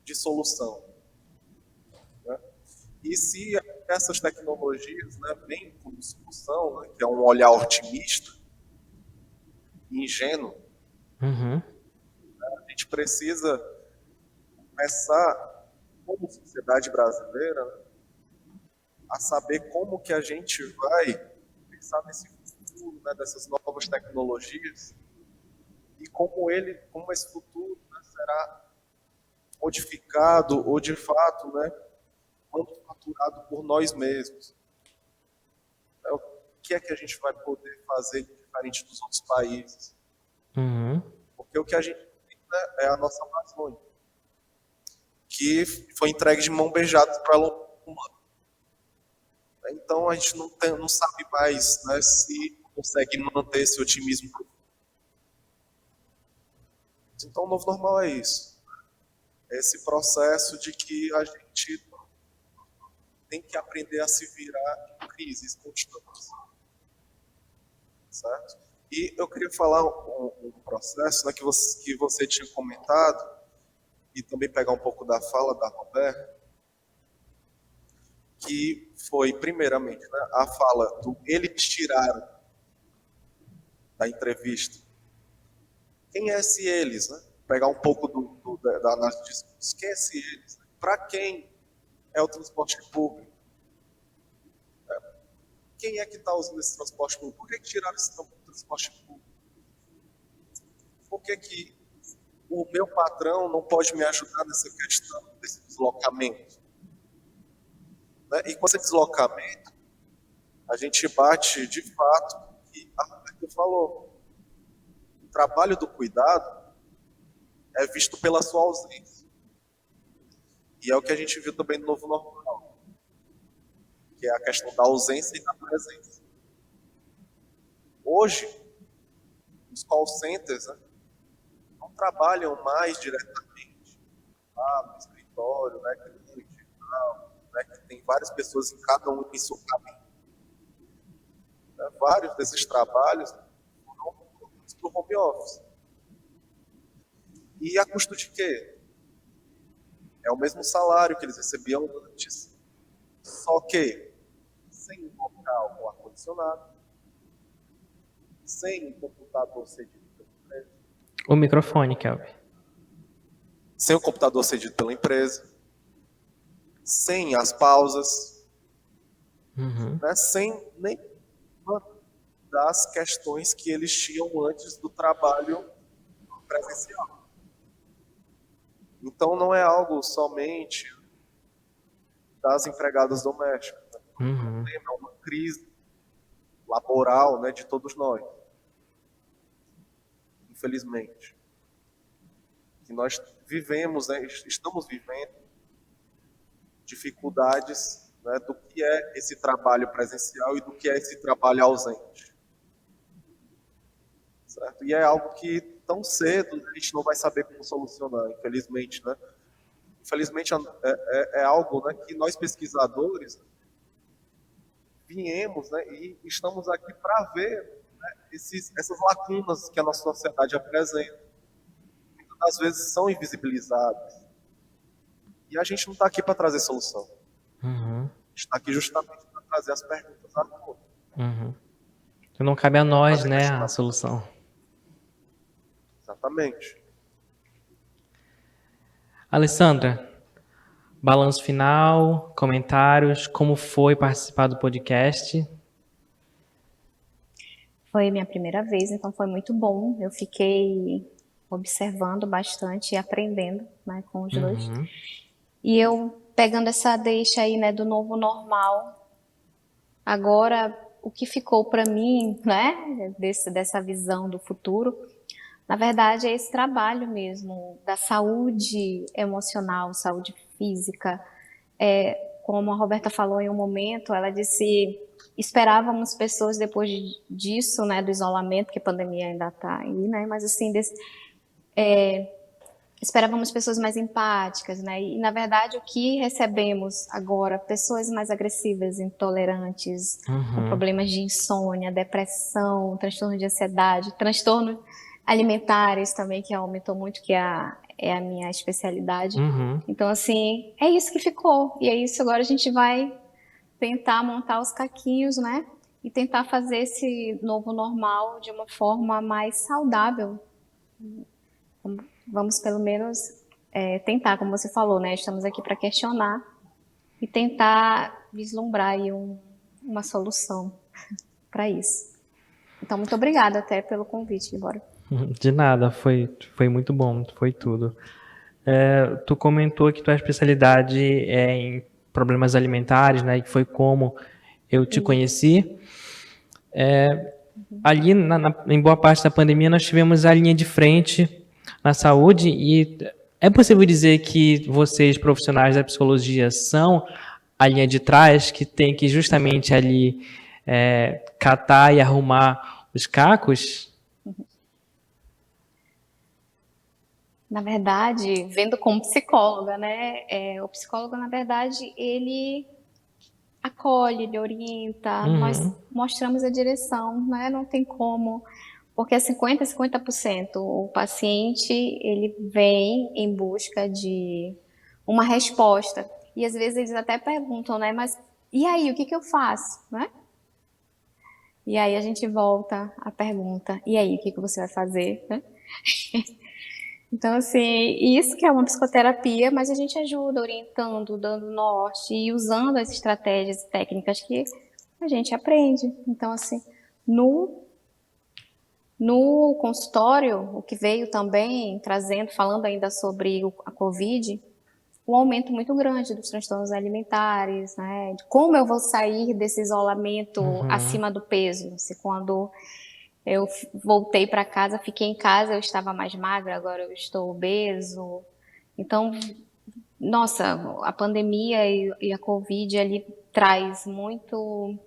de solução, né? E se essas tecnologias, né, vêm como solução, né, que é um olhar otimista e ingênuo, a gente precisa começar, como sociedade brasileira, né, a saber como que a gente vai pensar nesse futuro, né, dessas novas tecnologias e como esse futuro, né, será modificado ou de fato, né, manufaturado por nós mesmos. O que é que a gente vai poder fazer de diferente dos outros países? Porque o que a gente tem, né, é a nossa Amazônia, que foi entregue de mão beijada para Elon Musk. Então a gente não sabe mais, né, se consegue manter esse otimismo. Então o novo normal é isso. É esse processo de que a gente tem que aprender a se virar em crises constantes. Certo? E eu queria falar um processo, né, que você tinha comentado, e também pegar um pouco da fala da Roberta, que foi, primeiramente, né, a fala do eles tiraram da entrevista. Quem é esse eles? Né? Pegar um pouco da análise de discurso. Quem é esse eles? Para quem é o transporte público? Quem é que está usando esse transporte público? Por que tiraram esse transporte público? Por que o meu patrão não pode me ajudar nessa questão desse deslocamento? Né? E com esse deslocamento, a gente bate de fato que a Roberta falou. O trabalho do cuidado é visto pela sua ausência. E é o que a gente viu também no novo normal, que é a questão da ausência e da presença. Hoje, os call centers, né, não trabalham mais diretamente lá no escritório, né, cliente, né, que tem várias pessoas em cada um em seu caminho. Né, vários desses trabalhos foram colocados para o home office. E a custo de quê? É o mesmo salário que eles recebiam antes, só que sem um local com ar-condicionado, sem um computador cedido pela empresa. O microfone, Kelvin. Sem o computador cedido pela empresa, sem as pausas, né, sem nenhuma das questões que eles tinham antes do trabalho presencial. Então não é algo somente das empregadas domésticas. Né? É uma crise laboral, né, de todos nós. Infelizmente. Que nós vivemos, né, estamos vivendo dificuldades, né, do que é esse trabalho presencial e do que é esse trabalho ausente. Certo? E é algo que tão cedo a gente não vai saber como solucionar, infelizmente, né? Infelizmente é algo, né, que nós pesquisadores viemos, né, e estamos aqui para ver, né, essas lacunas que a nossa sociedade apresenta. Muitas às vezes são invisibilizadas. E a gente não está aqui para trazer solução. Uhum. A gente está aqui justamente para trazer as perguntas à tona. Uhum. Então não cabe a nós, Fazer né, questionar. a solução. Exatamente. Alessandra, balanço final, comentários, como foi participar do podcast? Foi minha primeira vez, então foi muito bom. Eu fiquei observando bastante e aprendendo, né, com os dois. Uhum. E eu pegando essa deixa aí, né, do novo normal. Agora, o que ficou para mim, né, dessa visão do futuro, na verdade, é esse trabalho mesmo da saúde emocional, saúde física. Como a Roberta falou em um momento, ela disse, esperávamos pessoas depois disso, né, do isolamento, que a pandemia ainda está aí, né, mas assim, esperávamos pessoas mais empáticas, né, e na verdade o que recebemos agora, pessoas mais agressivas, intolerantes, com problemas de insônia, depressão, transtorno de ansiedade, transtornos alimentares também, que aumentou muito, que é a minha especialidade. Uhum. Então, assim, é isso que ficou. E é isso, agora a gente vai tentar montar os caquinhos, né? E tentar fazer esse novo normal de uma forma mais saudável. Vamos, pelo menos, tentar, como você falou, né? Estamos aqui para questionar e tentar vislumbrar aí uma solução para isso. Então, muito obrigada até pelo convite, Libório. De nada, foi muito bom, foi tudo. Tu comentou que tua especialidade é em problemas alimentares, né? Que foi como eu te conheci. Ali, em boa parte da pandemia, nós tivemos a linha de frente na saúde e é possível dizer que vocês, profissionais da psicologia, são a linha de trás que tem que justamente ali catar e arrumar os cacos? Na verdade, vendo como psicóloga, né? O psicólogo, na verdade, ele acolhe, ele orienta, nós mostramos a direção, né? Não tem como, porque é 50%. O paciente, ele vem em busca de uma resposta. E às vezes eles até perguntam, né? Mas e aí, o que eu faço, né? E aí a gente volta à pergunta, e aí, o que você vai fazer, né? Então, assim, isso que é uma psicoterapia, mas a gente ajuda orientando, dando norte e usando as estratégias e técnicas que a gente aprende. Então, assim, no consultório, o que veio também trazendo, falando ainda sobre a Covid, um aumento muito grande dos transtornos alimentares, né? De como eu vou sair desse isolamento acima do peso, se quando eu voltei para casa, fiquei em casa, eu estava mais magra, agora eu estou obeso. Então, nossa, a pandemia e a Covid ali traz muito,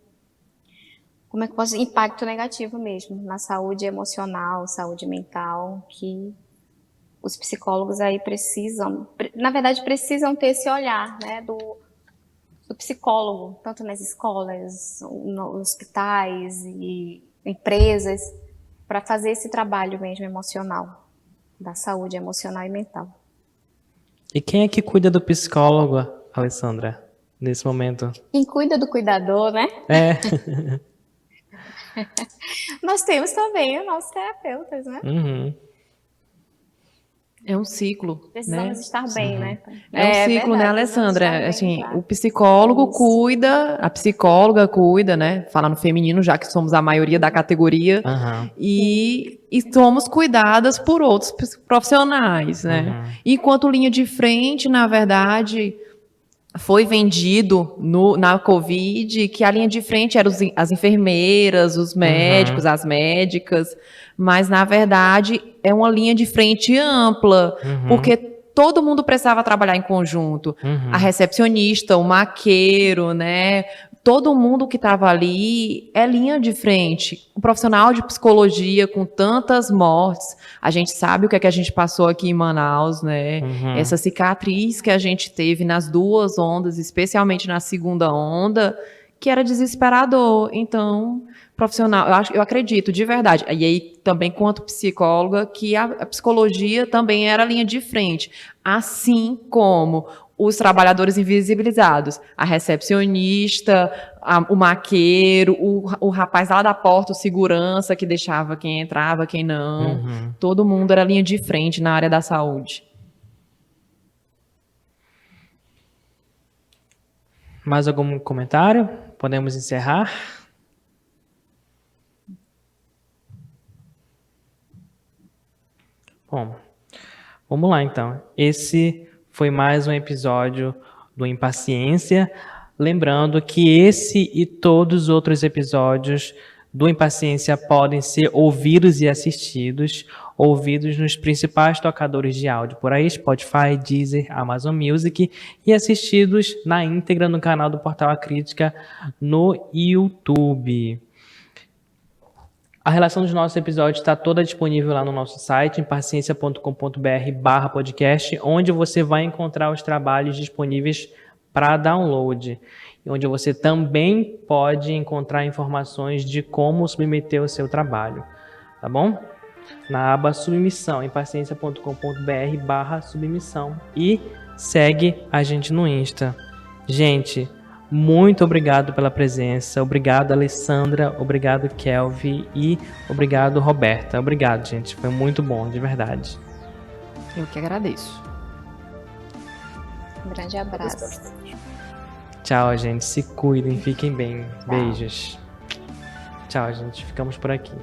como é que eu posso dizer, impacto negativo mesmo na saúde emocional, saúde mental, que os psicólogos aí precisam, na verdade, precisam ter esse olhar, né, do psicólogo, tanto nas escolas, nos hospitais e empresas, para fazer esse trabalho mesmo emocional, da saúde emocional e mental. E quem é que cuida do psicólogo, Alessandra, nesse momento? Quem cuida do cuidador, né? Nós temos também os nossos terapeutas, né? É um ciclo, Precisamos né? estar bem, né? É um ciclo, verdade, né, Alessandra? precisamos estar bem Assim, pra- o psicólogo Isso. cuida, a psicóloga cuida, né? Falar no feminino, já que somos a maioria da categoria. E somos cuidadas por outros profissionais, né? Enquanto linha de frente, na verdade, foi vendido na Covid que a linha de frente eram as enfermeiras, os médicos, as médicas, mas, na verdade, é uma linha de frente ampla, porque todo mundo precisava trabalhar em conjunto. A recepcionista, o maqueiro, né? Todo mundo que estava ali é linha de frente. Um profissional de psicologia com tantas mortes, a gente sabe o que é que a gente passou aqui em Manaus, né? Essa cicatriz que a gente teve nas duas ondas, especialmente na segunda onda, que era desesperador. Então, profissional, eu acredito, de verdade. E aí, também, quanto psicóloga, que a psicologia também era a linha de frente. Assim como os trabalhadores invisibilizados, a recepcionista, o maqueiro, o rapaz lá da porta, o segurança, que deixava quem entrava, quem não. Todo mundo era linha de frente na área da saúde. Mais algum comentário? Podemos encerrar? Bom, vamos lá então. Esse foi mais um episódio do Impaciência. Lembrando que esse e todos os outros episódios do Impaciência podem ser ouvidos e assistidos, ouvidos nos principais tocadores de áudio por aí, Spotify, Deezer, Amazon Music, e assistidos na íntegra no canal do Portal A Crítica no YouTube. A relação dos nossos episódios está toda disponível lá no nosso site, impaciência.com.br/podcast, onde você vai encontrar os trabalhos disponíveis para download, e onde você também pode encontrar informações de como submeter o seu trabalho, tá bom? Na aba submissão, impaciência.com.br/submissão, e segue a gente no Insta. Gente, muito obrigado pela presença, obrigado Alessandra, obrigado Kelvin e obrigado Roberta. Obrigado, gente, foi muito bom, de verdade. Eu que agradeço. Um grande abraço. Tchau, gente, se cuidem, fiquem bem. Beijos. Tchau, gente, ficamos por aqui.